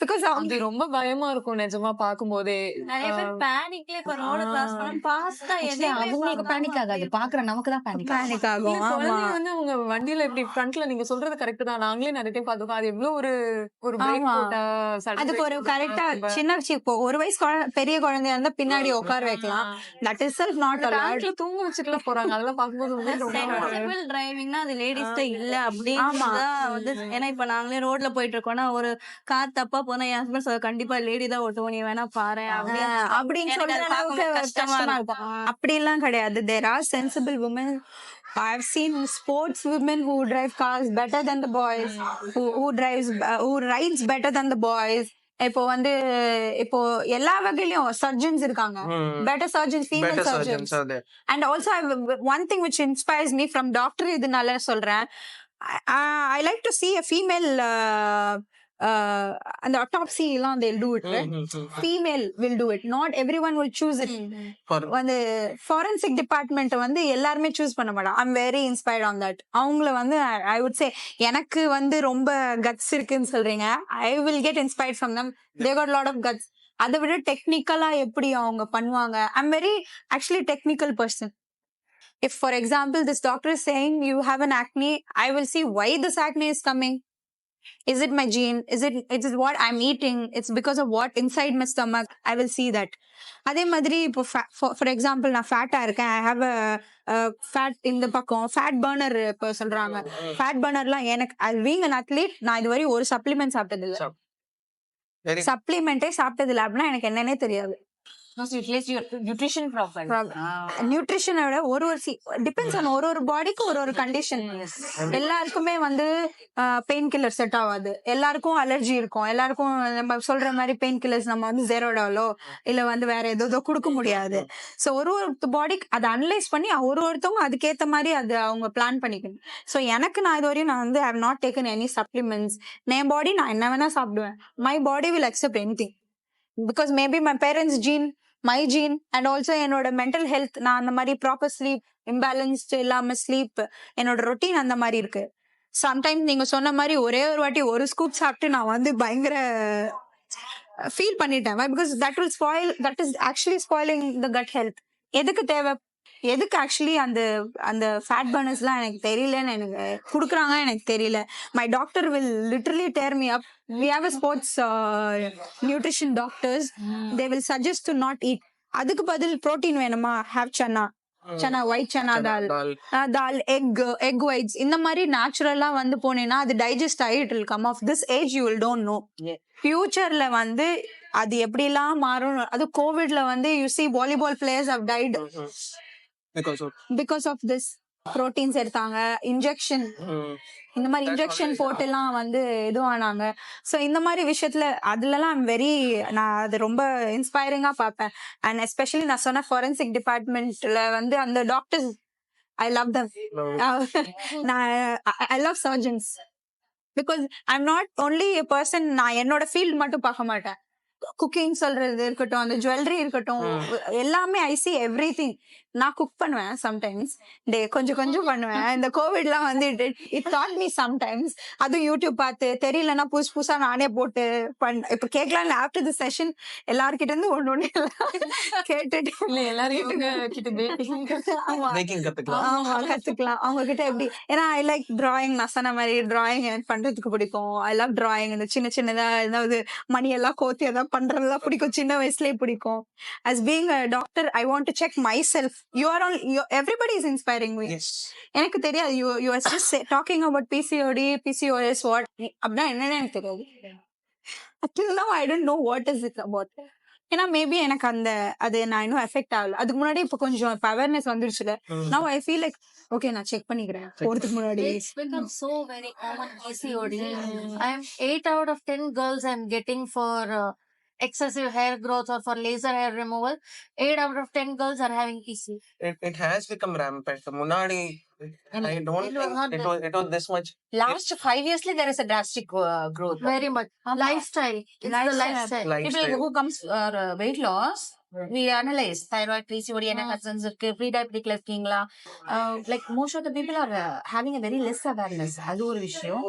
Because அது ரொம்ப பயமா இருக்கும் நிஜமா பாக்கும்போதே. நிறைய பேர் பேனிக்ல இப்ப ரோட் கிராஸ் பண்ண பாஸ்டா அவங்களுக்கு பேனிக் ஆகாது, பாக்குற நமக்கு தான் பேனிக் ஆகும். குழந்தைங்க வந்து அவங்க வண்டியில இப்படி ஃப்ரண்ட்ல நீங்க சொல்றது கரெக்ட் தான். நாங்களே நிறைய டைம் பாத்துக்கோம். அது எவ்வளவு ஒரு பிரேக் போட்டா அதுக்கு ஒரு கரெக்டா சின்ன இப்போ ஒரு வயசு பெரிய குழந்தையா இருந்தா பின்னாடி உட்கார வைக்கலாம். That is self not allowed. தூங்க வச்சுட்டுலாம் போறாங்க. அதெல்லாம் பாக்கும்போது டிரைவிங்னா அது லேடிஸ் இல்ல அப்படின்னு. ஏன்னா இப்ப நாங்களே ரோட்ல போயிட்டு இருக்கோம்னா ஒரு கார் தப்பா போனா என் ஹஸ்பண்ட் கண்டிப்பா லேடி தான் ஓட்டுவோம், நீ வேணா பாரு அப்படின்னு சொல்ற அளவுக்கு கஷ்டமா இருக்கும். அப்படி எல்லாம் கிடையாது. there are sensible women. I've seen sports women who drive cars better than the boys, who rides better than the boys. இப்போ வந்து இப்போ எல்லா வகையிலயும் சர்ஜன்ஸ் இருக்காங்க, better surgeons, female surgeons. And also one thing which inspires me from doctor, இதனால சொல்றேன், I like to see a female அந்த autopsy எல்லாம் they'll do it, right? Female will do it, not everyone will choose it. வந்து forensic department வந்து எல்லாருமே choose பண்ண மாட்டாங்க. I'm very inspired on that. அவங்கள வந்து I would say எனக்கு வந்து ரொம்ப guts இருக்குன்னு சொல்றீங்க, I will get inspired from them. They got a lot of guts. அதை விட டெக்னிக்கலா எப்படி அவங்க பண்ணுவாங்க. I'm very actually technical person. If for example this doctor is saying you have an acne, I will see why this acne is coming. Is it my gene? Is it what I'm eating? It's because of what inside my stomach. I will see that. அதே மாதிரி இப்போ for example நான் ஃபேட்டா இருக்கேன், I have a fat இந்த பக்கம் fat burner இப்போ சொல்றாங்க. fat burnerலாம் எனக்கு as being an athlete நான் இதுவரை ஒரு சப்ளிமெண்ட் சாப்பிட்டது இல்லை. சப்ளிமெண்டே சாப்பிட்டது இல்லை அப்படின்னா எனக்கு என்னன்னே தெரியாது. nutrition profile. நியூட்ரிஷனோட ஒரு டிபெண்ட்ஸ் ஆன் ஒரு பாடிக்கு ஒரு கண்டிஷன். எல்லாருக்குமே வந்து பெயின் கில்லர் செட் ஆகாது, எல்லாருக்கும் அலர்ஜி இருக்கும், எல்லாருக்கும் நம்ம சொல்ற மாதிரி பெயின் கில்லர்ஸ் நம்ம வந்து ஜெரோடாலோ இல்ல வந்து வேற ஏதோ கொடுக்க முடியாது. ஸோ ஒரு பாடிக்கு அதை அனலைஸ் பண்ணி ஒருத்தவங்க அதுக்கேற்ற மாதிரி அது அவங்க பிளான் பண்ணிக்கணும். ஸோ எனக்கு நான் இது வரையும் நான் வந்து I have not taken any supplements. என் பாடி நான் என்ன வேணா சாப்பிடுவேன். My body will accept anything because maybe my parents gene, my gene and also என்னோட மென்டல் ஹெல்த். நான் அந்த மாதிரி ப்ராப்பர் ஸ்லீப், இம்பேலன்ஸ்டு இல்லாம ஸ்லீப், என்னோட ரொட்டீன் அந்த மாதிரி இருக்கு. சம்டைம்ஸ் நீங்க சொன்ன மாதிரி ஒரே ஒரு வாட்டி ஒரு ஸ்கூப் சாப்பிட்டு நான் வந்து பயங்கர ஃபீல் பண்ணிட்டேன். Because that will spoil, that is actually spoiling the cut health. எதுக்கு தேவை, எதுக்கு ஆக்சுவலி அந்த ஃபேட் பர்னர்ஸ்லாம் எனக்கு தெரியலன்னு எனக்கு கொடுக்குறாங்க, எனக்கு தெரியல. My doctor will literally tear me up. We have a sports nutrition doctors. They will suggest to not eat. அதுக்கு பதில் புரோட்டீன் வேணுமா, have chana, white chana dal, egg whites, இந்த மாதிரி நேச்சுரலா வந்து போனேன்னா அது டைஜஸ்ட் ஆகி it will come off. This age you will don't know. ஃபியூச்சர்ல வந்து அது எப்படிலாம் மாறும். அது கோவிட்ல வந்து you see volleyball players have died because of this. Proteins எடுத்தாங்க, இன்ஜெக்ஷன், இந்த மாதிரி இன்ஜெக்ஷன் போட்டு எல்லாம் வந்து இதுவானாங்க. ஸோ இந்த மாதிரி விஷயத்துல அதுலலாம் நான் அது ரொம்ப இன்ஸ்பைரிங்கா பார்ப்பேன். அண்ட் எஸ்பெஷலி நான் சொன்ன ஃபாரன்சிக் டிபார்ட்மெண்ட்ல வந்து அந்த doctors, I love them. I love surgeons because I am not only a person. நான் என்னோட ஃபீல்ட் மட்டும் பார்க்க மாட்டேன். குக்கிங் சொல்றது இருக்கட்டும், அந்த ஜுவல்லரி இருக்கட்டும், எல்லாமே ஐ சி எவ்ரிதிங். நான் குக் பண்ணுவேன் சம்டைம்ஸ், கொஞ்சம் பண்ணுவேன். இந்த கோவிட்லாம் வந்து இட் டாட் மீ சம்டைம்ஸ். அதுவும் யூடியூப் பார்த்து தெரியலன்னா புதுசா நானே போட்டு இப்ப கேட்கலாம். ஆஃப்டர் தி செஷன் எல்லார்கிட்ட இருந்து ஒண்ணு கேட்டுட்டு கத்துக்கலாம் அவங்க கிட்ட எப்படி. ஏன்னா ஐ லைக் டிராயிங். நான் சொன்ன மாதிரி டிராயிங் எனக்கு பண்றதுக்கு பிடிக்கும். I love drawing. இந்த சின்னதா ஏதாவது மணி எல்லாம் கோத்தி ஏதாவது பண்றதெல்லாம் பிடிக்கும், சின்ன வயசுலயே பிடிக்கும். as being a doctor I want to check myself. Everybody is inspiring me. எனக்கு தெரியாது. you are just talking about PCOD, PCOS, what அப்படின்னா என்னன்னு எனக்கு தெரியாது. until now I don't know what is it about. ஏன்னா மேபி எனக்கு அது நான் இன்னும் எஃபெக்ட் ஆகல. அதுக்கு முன்னாடி இப்ப கொஞ்சம் அவேர்னஸ் வந்துருச்சுல. now I feel like okay நான் செக் பண்ணிக்கிறேன் போறதுக்கு முன்னாடி. It's become so very common PCOD. I am 8 out of 10 girls I'm getting for excessive hair growth or for laser hair removal. 8 out of 10 girls are having PC. It has become rampant. Munadi, I don't think it was this much. Last 5 years there is a drastic growth. Very much. Lifestyle. It's the lifestyle. People who comes for weight loss, we analyze thyroid, PCOD, and concerns pre-diabetic இருக்கீங்களா. Like most of the people are having a very less awareness. அது ஒரு விஷயம்.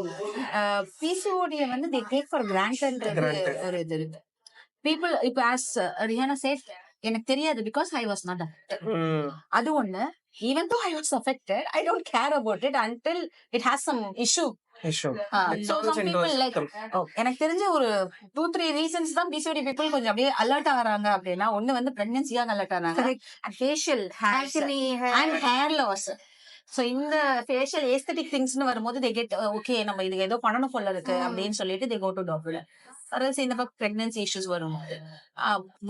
PCOD வந்து they take for granted ஒரு இது இருக்கு. People, இப்ப as Rihanna said, எனக்கு தெரியாது because I was not affected. அது ஒண்ணு. Even though I was affected, I don't care about it until it has some issue. So some people like, எனக்கு தெரிஞ்ச ஒரு 2-3 reasons தான் PCOD people கொஞ்சம் அப்படியே அலர்ட் ஆகுறாங்க அப்படின்னா. ஒண்ணு வந்து பிரெக்னன்சியாக அலர்ட் ஆகுறாங்க, facial and hair loss. So இந்த ஃபேஷியல் ஏஸ்தெட்டிக் திங்ஸ்னு வரும்போது they get okay நம்ம இது ஏதோ பண்ணணும் போல இருக்கு அப்படின்னு சொல்லிட்டு they go to doctor. இந்த பிரெக்னன்சி இஷ்யூஸ் வரும்.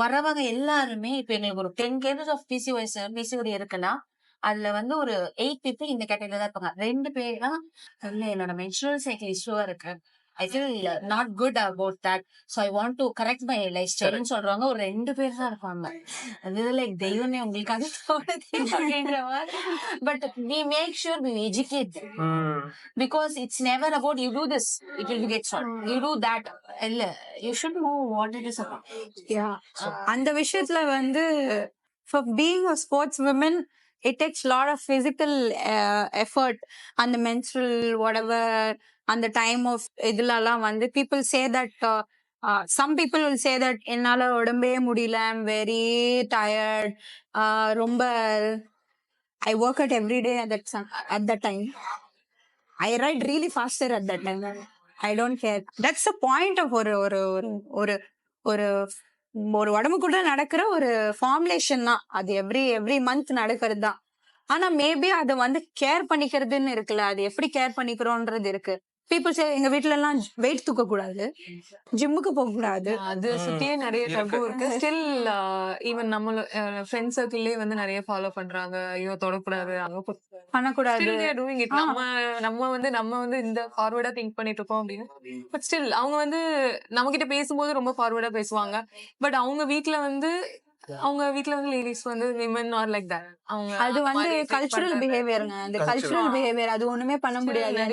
வரவங்க எல்லாருமே இப்ப எங்களுக்கு ஒரு 10 cases ஆஃப் PCOD இருக்குன்னா அதுல வந்து ஒரு 8 people இந்த கேட்டகரியில தான் இருப்பாங்க. 2 பேர் தான் இல்ல என்னோட மென்ஸ்ட்ரல் சைக்கிள் இஷ்யூவா இருக்கு, I feel not good about that. So I want to correct my lifestyle சொல்றாங்க. ஒரு 2 பேர் தான் இருப்பாங்க. அது லைக் தெய்வமே உங்களுக்காக தோணுது அப்படின்ற மாதிரி. But we make sure we educate them. Because it's never about you do this, it will get solved. You do that. இல்ல, you should know what it is about. Yeah. அந்த விஷயத்துல வந்து for being a sports woman, it takes a lot of physical effort. And the menstrual whatever, and the time of idlala வந்து people say that some people will say that என்னால உடம்பே முடியல, I'm very tired, ரொம்ப I work out every day at that time. I ride really faster at that time. I don't care. That's the point of ஒரு ஒரு உடம்புக்குள்ள நடக்கிற ஒரு formulation தான் அது. எவ்ரி மந்த் நடக்கிறது தான். ஆனா மேபி அதை வந்து கேர் பண்ணிக்கிறதுன்னு இருக்குல்ல, அது எப்படி கேர் பண்ணிக்கிறோன்றது இருக்கு. பீப்புள் சே எங்க வீட்ல எல்லாம் வெயிட் தூக்க கூடாது, ஜிம்முக்கு போக கூடாது, அது சுத்தியே நிறைய டபு இருக்கு. ஸ்டில் ஈவன் நம்ம ஃப்ரெண்ட் சர்க்கிள்லயே வந்து நிறைய ஃபாலோ பண்றாங்க. ஐயோ தொடக்கூடாது, அங்க பண்ணக்கூடாது. Doing it. நம்ம வந்து இந்த ஃபார்வர்டா திங்க் பண்ணிட்டு இருக்கோம் அப்படின்னு. பட் ஸ்டில் அவங்க வந்து நம்ம கிட்ட பேசும்போது ரொம்ப ஃபார்வர்டா பேசுவாங்க. பட் அவங்க வீட்ல வந்து லேடிஸ் வந்து விமன் ஆர் லைக் தட். அவங்க அது வந்து கல்ச்சுரல் பிஹேவியருங்க. அந்த கல்ச்சுரல் பிஹேவியர் அது ஒண்ணுமே பண்ண முடியாது.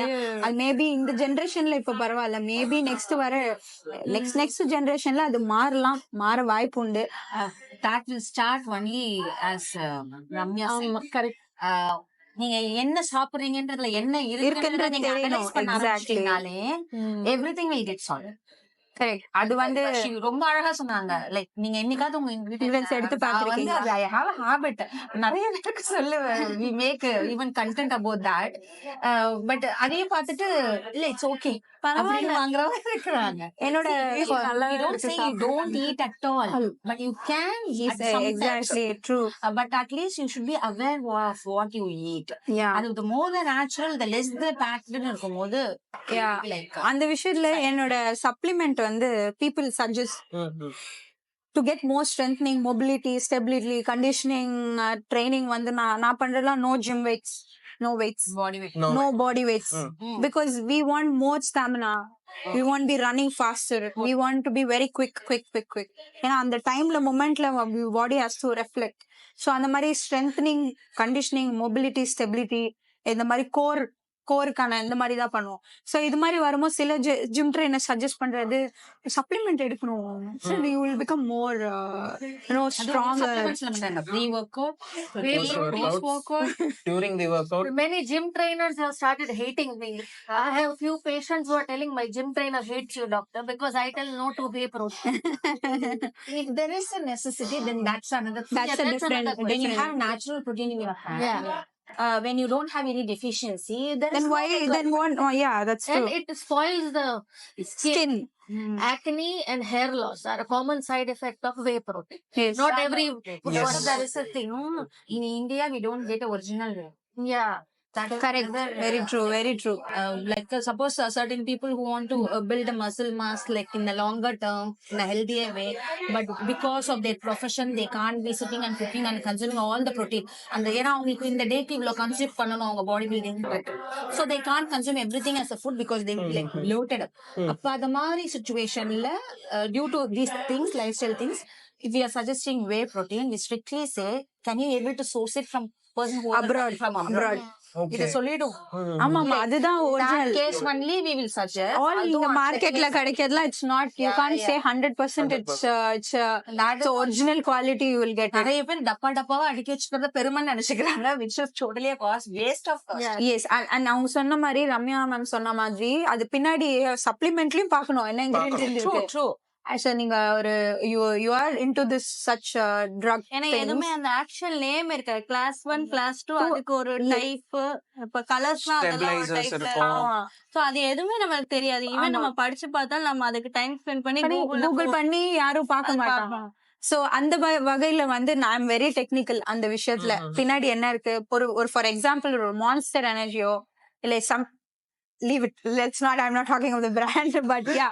அது மேபி இந்த ஜெனரேஷன்ல இப்ப பரவாயில்ல, மேபி நெக்ஸ்ட் ஜெனரேஷன்ல அது மாற வாய்ப்பு உண்டு. That will start only as Ramya said. Correct. நீங்க என்ன சாப்பிடுறீங்கன்றதுல என்ன இருக்குன்றத நீங்க அனலைஸ் பண்ண ஆரம்பிச்சீங்கனாலே everything will get solved. Correct. அது வந்து ரொம்ப அழகா சொன்னாங்க. லைக் நீங்க என்னைக்காவது உங்க இன்ஃப்ளூயன்ஸ் எடுத்து பாத்துருக்கீங்க? I have a habit. நிறைய பேருக்கு சொல்லுவேன். We make even content about that. But அதையும் பார்த்துட்டு இல்ல இட்ஸ் ஓகே பரவாயில்ல வாங்குறவங்க இருக்கிறாங்க. என்னோட don't say you don't eat at all, but you can eat exactly true. But at least you should be aware of what you eat. Yeah. அது the more the natural the less the packed இருக்கும்போது like அந்த விஷயத்துல என்னோட supplement வந்து people suggest to get more strengthening, mobility, stability, conditioning, training வந்து நான் பண்றதெல்லாம் no gym weights, no weights, no body weights, because we want more stamina, we want to be running faster, we want to be very quick. ஏன்னா அந்த டைம்ல மொமெண்ட்ல body has to reflect. so அந்த மாதிரி strengthening, conditioning, mobility, stability, இந்த மாதிரி கோருக்கான இந்த மாதிரி தான் பண்ணுவோம். சோ இது மாதிரி வரும்போது சில ஜிம் ட்ரெயினர் சஜஸ்ட் பண்றது சப்ளிமெண்ட் எடுக்கணும். So you will become more stronger. Pre-workout, post-workout. During the workout, Many gym trainers have started hating me. I have few patients who are telling my gym trainer hates you, doctor, because I tell no to whey protein. if there is a necessity, then that's another thing. That's a different. When you have natural protein in your hand, Yeah. When you don't have any deficiency, Then why? Then what? Oh yeah, that's And true. it spoils the skin. Skin. Acne and hair loss are a common side effect of whey protein. Yes. Not every Yes. there is a thing. in India we don't get original whey. Yeah. That is Correct. another, Very true. Very true. like suppose certain people who want to build a muscle mass like in the longer term in a healthier way, but because of their profession they can't be sitting and cooking and consuming all the protein, and ஏன்னா அவங்களுக்கு இந்த டேக்கு இவ்வளவு consume பண்ணணும் அவங்க body building, so they can't consume everything as a food because they will be like bloated up. அப்ப அந்த மாதிரி சுச்சுவேஷன்ல due to these things, lifestyle things, if we are suggesting whey protein, we strictly say can you able to source it from person who Abroad. from abroad. இத சொல்லிடும். ஆமா அதுதான் That original. case only we will suggest. All இந்த மார்க்கெட்ல கிடைக்கிறதுல it's not, you can't say 100% it's original quality you will get it. நிறைய பேர் டப்பாவா அடுக்கி வச்சுக்கிறத பெருமைன்னு நினைச்சுக்கிறாங்க, which is totally a cost, waste of cost. Yes, and அவங்க சொன்ன மாதிரி ரம்யா மேம் சொன்ன மாதிரி அது பின்னாடி சப்ளிமெண்ட்லயும் பார்க்கணும் என்ன இன்கிரிடியன்ட் True, இருக்கு. true. So நீங்க ஒரு you are into this such drug ஏன்னா things. எதுவுமே அந்த ஆக்சுவல் நேம் இருக்கு. கிளாஸ் 1 கிளாஸ் 2 அதுக்கு ஒரு டைப், இப்ப கலர்ஸ்லாம் அதெல்லாம் ஒரு Stabilizers டைப்ல இருக்கும். சோ அது எதுவுமே நமக்கு தெரியாது. ஈவன் நம்ம படிச்சு பார்த்தா நம்ம அதுக்கு டைம் ஸ்பெண்ட் பண்ணி கூகுள் பண்ணி யாரும் பார்க்க மாட்டாங்க. சோ அந்த வகையில வந்து நான் வெரி டெக்னிக்கல் அந்த விஷயத்துல. பின்னாடி என்ன இருக்கு, ஒரு ஃபார் எக்ஸாம்பிள் ஒரு மான்ஸ்டர் எனர்ஜியோ இல்ல some leave it, let's not, I'm not talking of the brand, but yeah,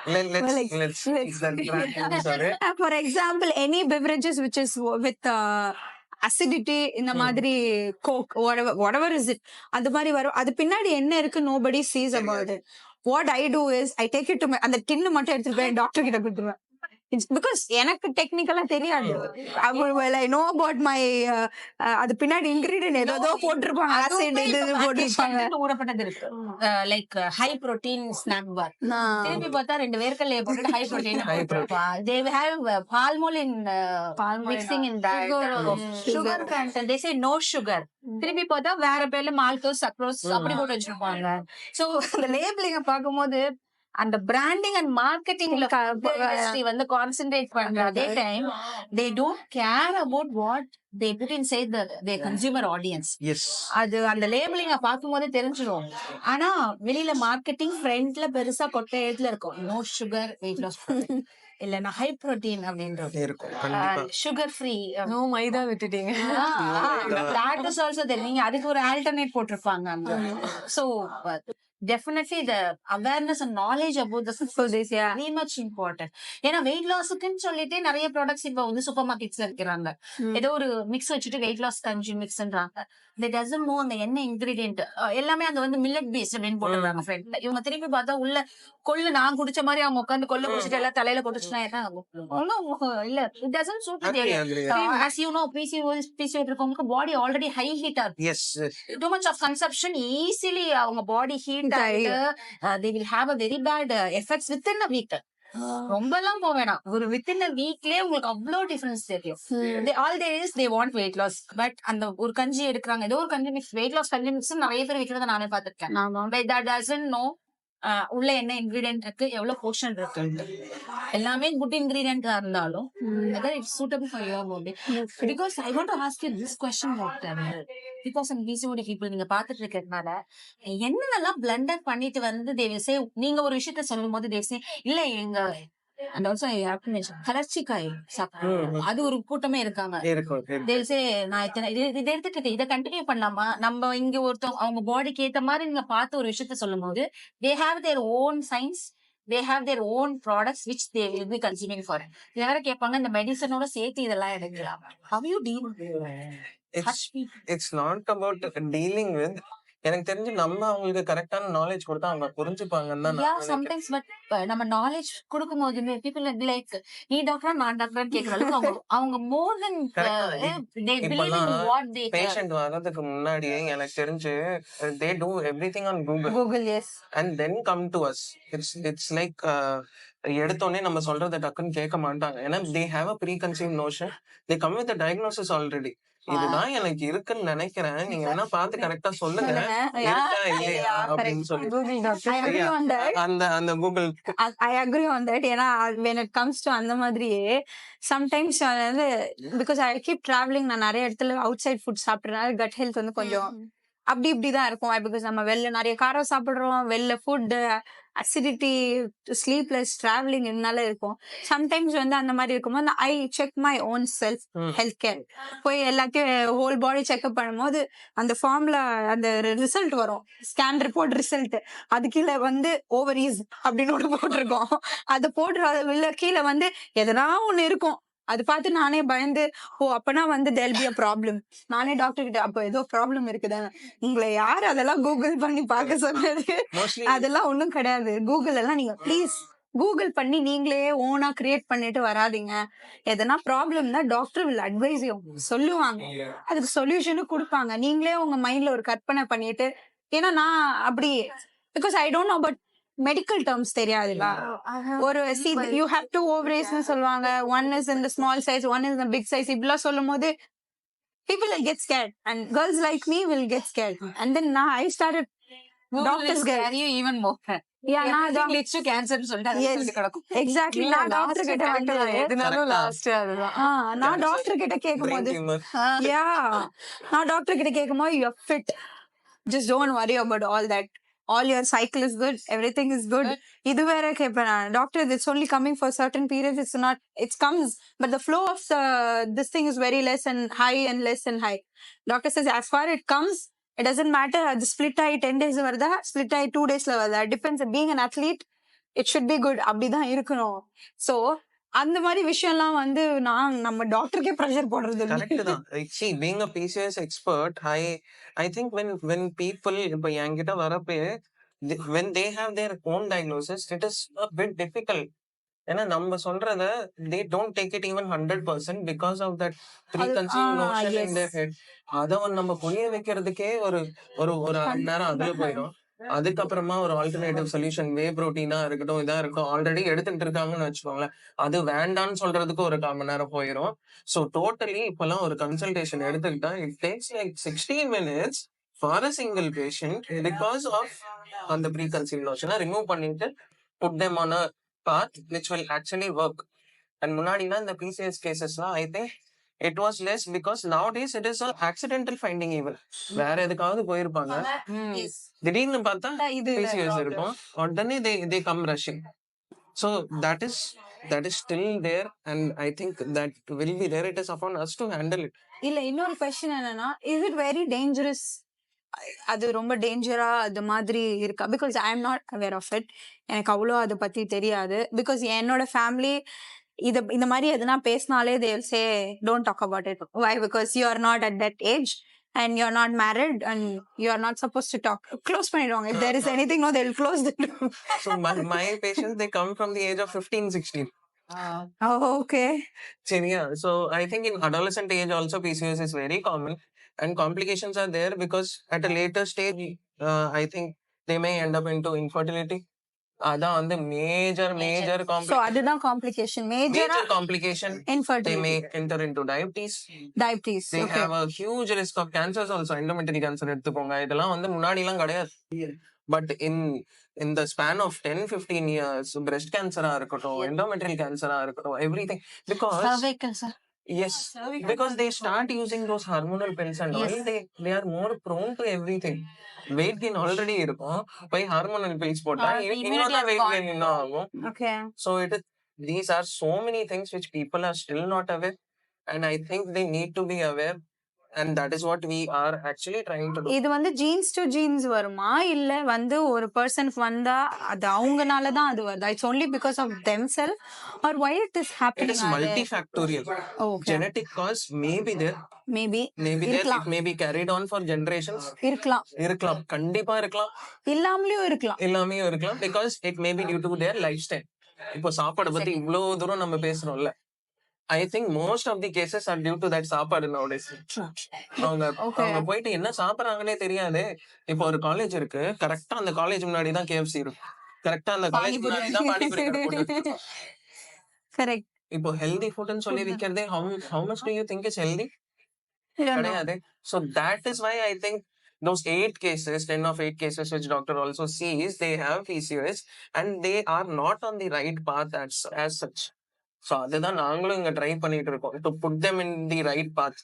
let's keep that brand. Sorry. for example any beverages which is with acidity இந்த மாதிரி coke whatever is it, அந்த மாதிரி வரும். அது பின்னாடி என்ன இருக்கு nobody sees about it. What I do is I take it to அந்த டின்னு மட்டும் எடுத்துட்டு போய் டாக்டர் கிட்ட கொடுத்துருவேன். இட்ஸ் பிகாஸ் எனக்கு டெக்னிக்கலா தெரியாது. ஐ நோ அபவுட் மை அது பின்னாடி இன்கிரீடியன்ட் ஏதோ போட்டிருப்பாங்க, ஆசிட் இது போட்டிருப்பாங்க. ஊறப்பட்டது இருக்கு, லைக் ஹை புரோட்டீன் ஸ்நாக் பார். திருப்பி பார்த்தா 2 வேர்க்கல்லைய போட்டு high protein they have palm oil in mixing in that sugar content, they say no sugar. திருப்பி பார்த்தா வேற பேர்ல மால்டோஸ் சக்ரோஸ் அப்படி போட்டு வச்சிருப்பாங்க. சோ அந்த லேபிளிங்க பாக்கும்போது அந்த பிராண்டிங் அண்ட் மார்க்கெட்டிங்ல வந்து கான்சென்ட்ரேட் பண்ற அதே time they don't care about what they put inside their consumer audience. அது அந்த லேபிளிங்க பார்க்கும்போதே தெரிஞ்சிடும். ஆனா வெளியில மார்க்கெட்டிங் ஃப்ரண்ட்ல பெருசா கொட்டை எழுத்துல இருக்கும், நோ சுகர் வெயிட் லாஸ் இல்லன்னா ஹை புரோட்டீன் அப்படின்றது இருக்கும், சுகர் ஃப்ரீ, நோ மைதா விட்டுட்டீங்க. that is also there. நீங்க அதுக்கு ஒரு ஆல்டர்னேட் போட்டிருப்பாங்க அங்க. So definitely the awareness and knowledge about this is very much important. ஏன்னா வெயிட் லாஸுக்குன்னு சொல்லிட்டு நிறைய ப்ராடக்ட்ஸ் இப்ப வந்து சூப்பர் மார்க்கெட்ஸ்ல இருக்கிறாங்க. ஏதோ ஒரு மிக்ஸ் வச்சுட்டு வெயிட் லாஸ் கஞ்சி மிக்ஸ்ன்றாங்க. they doesn't know அந்த என்ன இன்கிரீடியன்ட் எல்லாமே அங்க வந்து மில்லட் பேஸ்ட் அப்படின்னு போட்டுறாங்க ஃப்ரெண்ட்ல. இவங்க திருப்பி பார்த்தா உள்ள கொள்ளு நான் குடிச்ச மாதிரி அவங்க உட்காந்து கொள்ளு குடிச்சிட்டு எல்லாம் தலையில கொட்டுச்சுன்னா என்ன ஆகும்? இல்ல, it doesn't suit the as you know PCOD இருக்கவங்களுக்கு பாடி ஆல்ரெடி ஹை ஹீட் ஆகும். too much of consumption easily அவங்க பாடி ஹீட் ஆயிட்டு they will have a very bad effects within a week. ரொம்ப எல்லாம் போக வேணாம், ஒரு வித்தின் அ வீக்லயே உங்களுக்கு அவ்வளவு டிஃபரன்ஸ் தெரியும். All there is they want weight loss, but அந்த ஒரு கஞ்சி எடுக்கிறாங்க, ஏதோ ஒரு கஞ்சி மிக்ஸ், வெயிட் லாஸ் கஞ்சி மிக்ஸ் நிறைய பேர் விற்கிறத நானே பார்த்திருக்கேன். உள்ள என்ன இன்கிரீடியன்ட் இருக்கு, எவ்வளவு போர்ஷன் இருக்கு, எல்லாமே குட் இன்கிரீடியன்டா இருந்தாலும் it's suitable for your body. Because I want to ask you this question doctor, because அந்த பிசிஓடி பீப்புள் நீங்க பாத்துட்டு இருக்கிறதுனால என்னென்னலாம் பிளண்டர் பண்ணிட்டு வந்து they will say, நீங்க ஒரு விஷயத்த சொல்லும் போது they say இல்ல எங்க and also I have to mention கலர்ச்சிக்காய் சாப்பிடுறாங்க, அது ஒரு கூட்டமே இருக்காங்க. they will say நான் இதை எடுத்துக்கிட்டு இதை கண்டினியூ பண்ணலாமா, நம்ம இங்க ஒருத்தவங்க அவங்க பாடிக்கு ஏத்த மாதிரி நீங்க பார்த்து ஒரு விஷயத்த சொல்லும் போது they have their own science, they have their own products which they will be consuming for it. வேற கேட்பாங்க இந்த மெடிசனோட சேர்த்து இதெல்லாம் எடுக்கலாம். how you deal with it's not about dealing with, எனக்கு தெரிஞ்சு நம்ம அவங்களுக்கு கரெக்டான நாலேஜ் கொடுத்தா அவங்க புரிஞ்சுப்பாங்கன்னு தான் நான் sometimes but நம்ம நாலேஜ் கொடுக்கும் போது people like நீ டாக்டரா நான் டாக்டரான்னு கேக்குற அளவுக்கு அவங்க more than they believe in what they patient வரதுக்கு முன்னாடியே எனக்கு தெரிஞ்சு they do everything on Google yes and then come to us. It's like எடுத்தோடனே நம்ம சொல்றதை டக்குன்னு கேட்க மாட்டாங்க. ஏன்னா they have a preconceived notion, they come with a diagnosis already. இதுதான் எனக்கு இருக்குன்னு நினைக்கிறேன், நீங்க வேணா பார்த்து கரெக்டா சொல்லுங்க இருக்கா இல்லையா அப்படின்னு சொல்லி அந்த Google I agree on that. ஏன்னா when it comes to அந்த மாதிரியே sometimes வந்து because I keep traveling, நான் நிறைய இடத்துல அவுட் சைட் ஃபுட் சாப்பிட்றதுனால கட் ஹெல்த் வந்து கொஞ்சம் அப்படி இப்படிதான் இருக்கும். பிகாஸ் நம்ம வெளில நிறைய காரம் சாப்பிடுறோம், வெளில ஃபுட் அசிடிட்டி, ஸ்லீப்லெஸ், டிராவலிங் இதனால இருக்கும். சம்டைம்ஸ் வந்து அந்த மாதிரி இருக்கும்போது I check my own self health care, போய் எல்லாத்தையும் ஹோல் பாடி செக்அப் பண்ணும்போது அந்த ஃபார்ம்ல அந்த ரிசல்ட் வரும், ஸ்கேன் ரிப்போர்ட் ரிசல்ட், அது கீழே வந்து ஓவரீஸ் அப்படின்னு ஒன்று போட்டிருக்கோம். அதை போட்டு கீழே வந்து எதனா ஒண்ணு இருக்கும். அது பார்த்து நானே பயந்து, ஓ அப்பனா வந்து there'll be a problem. நானே டாக்டர் கிட்ட அப்ப ஏதோ ப்ராப்ளம் இருக்குதானே, உங்களை யாரு அதெல்லாம் கூகுள் பண்ணி பார்க்க சொன்னது, அதெல்லாம் ஒண்ணும் கிடையாது. கூகுள் எல்லாம் நீங்க ப்ளீஸ் கூகுள் பண்ணி நீங்களே ஓனா கிரியேட் பண்ணிட்டு வராதிங்க. எதனா ப்ராப்ளம்னா டாக்டர் வில் அட்வைஸ் யூ, சொல்லுவாங்க, அதுக்கு சொல்யூஷனும் கொடுப்பாங்க. நீங்களே உங்க மைண்ட்ல ஒரு கற்பனை பண்ணிட்டு, ஏன்னா நான் அப்படி because I don't know but medical terms தெரியாதுல்ல. ஒரு யூ ஹேவ் டு ஓவரேஸ்னு சொல்லுவாங்க, one is in the small size, one is in big size, இப்படிலாம் சொல்லும் போது people will get scared and girls like me will get scared. And then now I started doctors scare you even more. Yeah, நான் leads to cancer னு சொல்லிட்டு கிடக்கும். Exactly. நான் doctor கிட்ட வந்து எதுனாலும் லாஸ்ட் அதுதான். நான் டாக்டர் கிட்ட கேக்கும்போது நான் டாக்டர் கிட்ட கேக்கும்போது you are fit, just don't worry about all that, all your cycle is good, everything is good. இது வேற கேப்பேன் நான், doctor it's only coming for certain periods, it's not, it comes but the flow of this thing is very less and high and less and high. Doctor says as far it comes it doesn't matter, அது split ஆகி 10 days வருதா, split ஆகி 2 daysல வருதா, depends. Being an athlete it should be good, அப்படிதான் இருக்கணும். So அந்த மாதிரி விஷயம்லாம் வந்து நான் நம்ம டாக்டருக்கே ப்ரெஷர் போடுறது கரெக்ட் தான். see being a PCOS expert, I think when people இப்ப என்கிட்ட வரப்பே when they have their own diagnosis, it is a bit difficult. ஏன்னா நம்ம சொல்றத they don't take it even 100% because of that preconceived notion in their head. அத நம்ம புரிய வைக்கிறதுக்கே ஒரு ஒரு ஒரு அரை மணி நேரம் அதுல போயிடும். அதுக்கப்புறமா ஒரு ஆல்டர்னேட்டிவ் சொல்யூஷன் வே புரோட்டீனா இருக்கட்டும் இதா இருக்கட்டும் ஆல்ரெடி எடுத்துட்டு இருக்காங்கன்னு வச்சுக்கோங்களேன், அது வேண்டான்னு சொல்றதுக்கு ஒரு 1/4 மணி நேரம் போயிடும். ஸோ டோட்டலி இப்பெல்லாம் ஒரு கன்சல்டேஷன் எடுத்துக்கிட்டா it takes like 16 minutes for a single patient because of அந்த preconceived notion ரிமூவ் பண்ணிட்டு put them on a path which will actually work. And முன்னாடினா இந்த PCOS cases-லாம் I think it was less because nowadays it is a accidental finding even. வேற எதுக்காவது போயிருப்பாங்க, திடீர்னு பார்த்தா இது PCOS இருக்கும், உடனே they come rushing. So that is still there and I think that will be there. It is upon us to handle it. இல்ல இன்னொரு கொஸ்டின் என்னன்னா, இஸ் இட் வெரி டேஞ்சரஸ்? அது ரொம்ப டேஞ்சரா அது மாதிரி இருக்கா? Because I am not aware of it. எனக்கு அவ்வளோ அதை பத்தி தெரியாது. பிகாஸ் என்னோட ஃபேமிலி இந்த மாதிரி எதுனா பேசினாலே they will say don't talk about it. Why? Because you are not at that age and you are not married and you are not supposed to talk. Close பண்ணிடுவாங்க. If there is anything, no, they will close the door. So my patients, they come from the age of 15, 16. Oh, okay. சரியா? So I think in adolescent age also PCOS is very common and complications are there because at a later stage I think they may end up into infertility. அதான் வந்து major So அதுதான் complication. Major complication. They infertility. may enter into diabetes. Diabetes. They Okay. have a huge risk of cancers also. Endometrial cancer எடுத்துக்கோங்க, இதெல்லாம் வந்து முன்னாடி எல்லாம் கிடையாது. But in the span of 10-15 years, breast cancer இருக்கட்டும், endometrial cancer இருக்கட்டும், everything, because cervical, sir. yes, because they start using those hormonal pills and all, they are more prone to everything. Weight gain already இருக்கும், போய் hormonal pills போட்டா இன்னும் தான் weight gain இன்னும் ஆகும். Okay. So these are so many things which people are still not aware, and I think they need to be aware, and that is what we are actually trying to do. இது வந்து jeans to jeans வருமா, இல்ல வந்து ஒரு பர்சனுக்கு வந்தா அது அவங்கனால தான் அது வருதா? It's only because of themselves or why it is It happening? is multifactorial. Okay. Genetic cause may be there, Maybe there. It may be carried on for generations. இருக்கலாம், கண்டிப்பா இருக்கலாம், இல்லாமலேயும் இருக்கலாம். இல்லாமையும் இருக்கலாம், because it may be due to their lifestyle. இப்போ சாப்பாடு பத்தி இவ்வளவு தூரம் நம்ம பேசுறோம்ல, I think most of the cases are due to that சாப்பாடு nowadays. அவங்க போயிட்டு என்ன சாப்பிடுறாங்கன்னே தெரியாது. இப்போ ஒரு காலேஜ் இருக்கு, கரெக்டா அந்த காலேஜ் முன்னாடி தான் KFC இருக்கும், கரெக்டா அந்த காலேஜ் முன்னாடி தான் பானிபூரி கடை போட்டு. கரெக்ட். இப்போ ஹெல்தி ஃபுட்னு சொல்லி விக்கிறதே how much do you think is healthy? கிடையாது. So that is why I think those 8 cases, 10 of 8 cases which doctor also sees, they have PCOS and they are not on the right path as such. So அதுதான் நாங்களும் இங்க try பண்ணிட்டு இருக்கோம், to put them in the right path,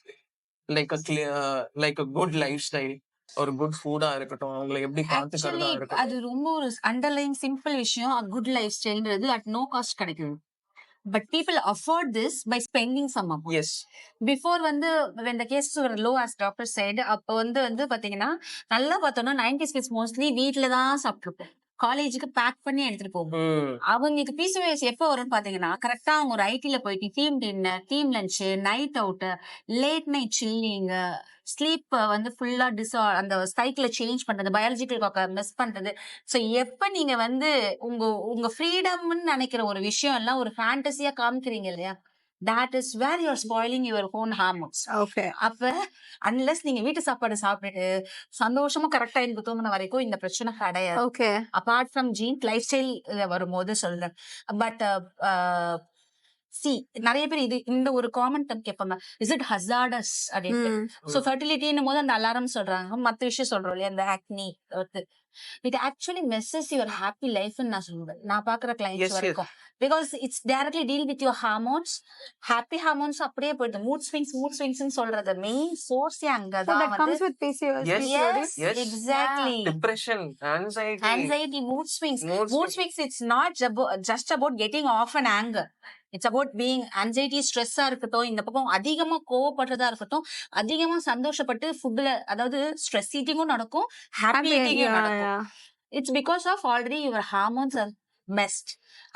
like a good lifestyle, ஒரு good ஃபுட்டா இருக்கட்டும், அவங்களை எப்படி பாத்துக்கிறதா இருக்கட்டும். அது ரொம்ப ஒரு அண்டர்லைன் சிம்பிள் விஷயம். குட் லைஃப் ஸ்டைல்ன்றது அட் நோ காஸ்ட் கிடைக்குது. But people afford this by spending some amount. Yes. Before வந்து when the cases were low as doctor said, அப்ப வந்து பாத்தீங்கன்னா நல்லா பார்த்தோம்னா 90s kids mostly வீட்டுல தான் சாப்பிட்டுருப்போம், காலேஜுக்கு பேக் பண்ணி எடுத்துட்டு போவோம். அவங்களுக்கு PCOS எப்ப வரும்னு பாத்தீங்கன்னா கரெக்டா அவங்க ஒரு ஐடில போயிட்டு team dinner, team lunch, night out, late night chilling, sleep வந்து ஃபுல்லா அந்த சைக்கிள சேஞ்ச் பண்றது, பயாலஜிக்கல் கிளாக்க மிஸ் பண்றது. சோ எப்ப நீங்க வந்து உங்க ஃப்ரீடம்னு நினைக்கிற ஒரு விஷயம் எல்லாம் ஒரு ஃபேண்டசியா காமிக்கிறீங்க இல்லையா, that is where you are spoiling your own hormones. Okay. அப்ப unless நீங்க வீட்டு சாப்பாடு சாப்பிட்டு சந்தோஷமா கரெக்டா எனக்கு தூங்கின வரைக்கும் இந்த பிரச்சனை கிடையாது. Okay. apart from gene life style வரும்போது சொல்றேன். பட் நிறைய பேர் இந்த ஒரு காமன் டர்ம் கேட்பாங்க, இஸ் இட் ஹசார்டஸ் அப்படின்னு. சோ ஃபெர்டிலிட்டின்னும் போது அந்த அலாரம் சொல்றாங்க, மத்த விஷயம் சொல்றோம் இல்லையா, அந்த ஆக்னி, it actually messes your happy life ன்னு நான் சொல்லுவேன், நான் பாக்குற கிளைண்ட்ஸ் வரைக்கும். because it's directly deal with your hormones. happy hormones அப்படியே போயிடுது. mood swings ன்னு சொல்றது மெயின் சோர்ஸ் அங்கதான். So that comes with PCOS. Yes, exactly. Depression, anxiety, mood swings. It's not just about getting off an anger. It's about being anxiety, stress-ஆ இருக்கட்டும், இந்த பக்கம் அதிகமா கோவப்படுறதா இருக்கட்டும், அதிகமா சந்தோஷப்பட்டு ஃபுட்ல, அதாவது ஸ்ட்ரெஸ் ஈட்டிங்கும் நடக்கும், ஹாப்பி ஈட்டிங்கும் நடக்கும். It's because of already your hormones are messed.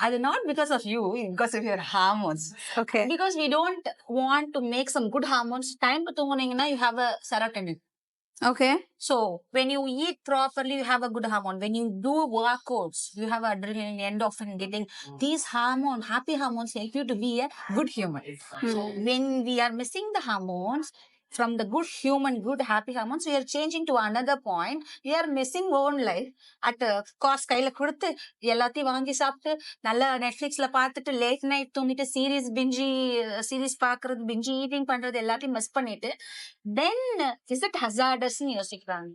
அது not because of you, because of your hormones. Okay. Because we don't want to make some good hormones. Time தூங்குனீங்கன்னா you have a serotonin. Okay. So when you eat properly, you have a good hormone. When you do workouts, you have adrenaline, endorphin getting. These hormones, happy hormones, help you to be a good human. So when we are missing the hormones from the good human, good happy hormones, we are changing to another point. We are missing own life at காசு கையில கொடுத்து எல்லாத்தையும் வாங்கி சாப்பிட்டு நல்லா நெட்ஃபிளிக்ஸ்ல பார்த்துட்டு late night தூங்கிட்டு series பாக்குறது பிஞ்சி ஈட்டிங் பண்றது எல்லாத்தையும் மிஸ் பண்ணிட்டு தென் இஸ் இட் ஹசார்டஸ்ன்னு யோசிக்கிறாங்க.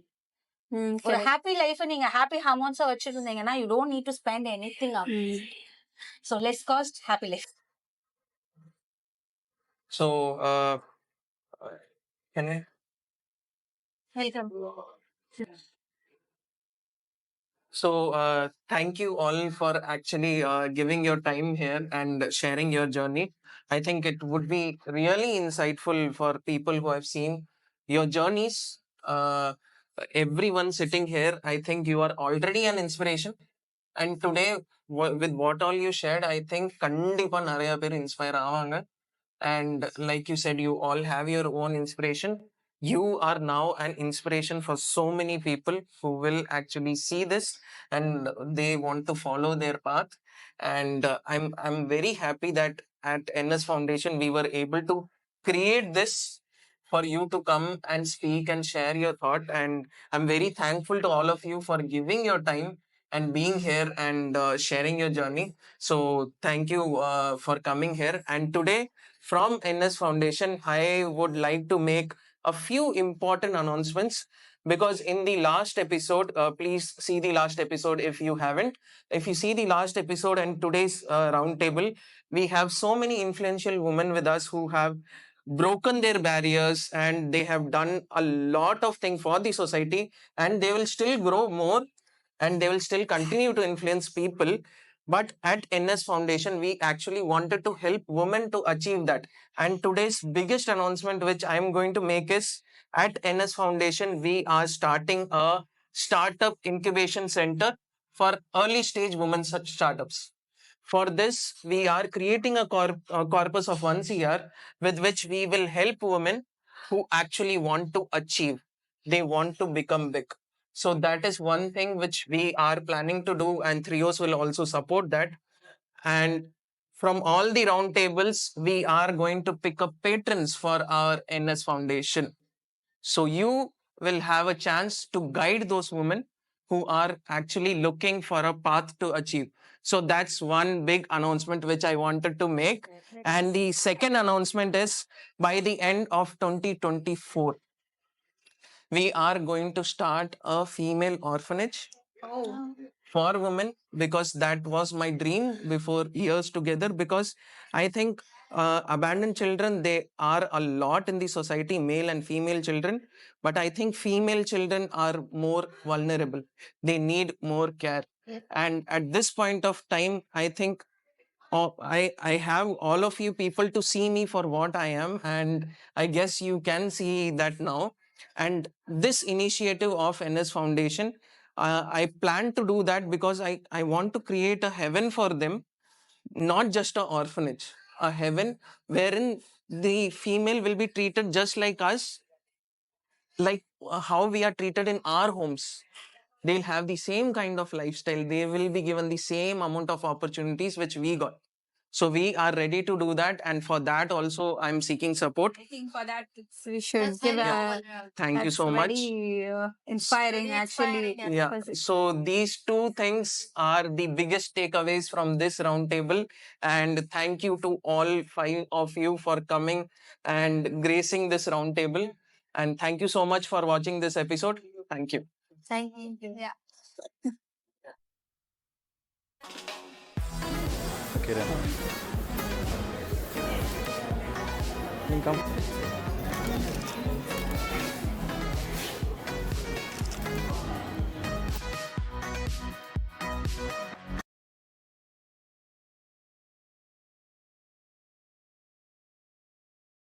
ஒரு ஹாப்பி லைஃப் நீங்க ஹாப்பி ஹார்மோன்ஸா வச்சிருந்தீங்கன்னா you don't need to spend anything on. So let's cost happy life. So, can I? Welcome. So, thank you all for actually giving your time here and sharing your journey. I think it would be really insightful for people who have seen your journeys. Everyone sitting here, I think you are already an inspiration. And today, with what all you shared, I think kandipa nariya per inspire avanga. And like you said, you all have your own inspiration. You are now an inspiration for so many people who will actually see this and they want to follow their path. And I'm very happy that at NS Foundation we were able to create this for you to come and speak and share your thought. And I'm very thankful to all of you for giving your time and being here and sharing your journey. So thank you for coming here. And today from NS Foundation, I would like to make a few important announcements because in the last episode, please see the last episode if you haven't. If you see the last episode and today's roundtable, we have so many influential women with us who have broken their barriers and they have done a lot of things for the society, and they will still grow more and they will still continue to influence people. But at NS Foundation, we actually wanted to help women to achieve that. And today's biggest announcement, which I'm going to make, is at NS Foundation, we are starting a startup incubation center for early stage women such startups. For this, we are creating a corpus of 1 CR with which we will help women who actually want to achieve. They want to become big. So that is one thing which we are planning to do, and Trios will also support that. And from all the roundtables, we are going to pick up patrons for our NS Foundation. So you will have a chance to guide those women who are actually looking for a path to achieve. So that's one big announcement which I wanted to make. And the second announcement is by the end of 2024, we are going to start a female orphanage for women, because that was my dream before years together. Because I think abandoned children, they are a lot in the society, male and female children, but I think female children are more vulnerable. They need more care. And at this point of time, I think I have all of you people to see me for what I am, and I guess you can see that now. And this initiative of NS Foundation, I plan to do that because I want to create a heaven for them, not just an orphanage, a heaven wherein the female will be treated just like us, like how we are treated in our homes. They'll have the same kind of lifestyle. They will be given the same amount of opportunities which we got. So we are ready to do that, and for that also I'm seeking support. I think for that we should That's give very a. noble. Thank you so much. Very inspiring, Very actually. inspiring, Yeah. So these two things are the biggest takeaways from this roundtable. And thank you to all 5 of you for coming and gracing this roundtable. And thank you so much for watching this episode. Thank you. Thank you. Yeah. Okay, then. Welcome.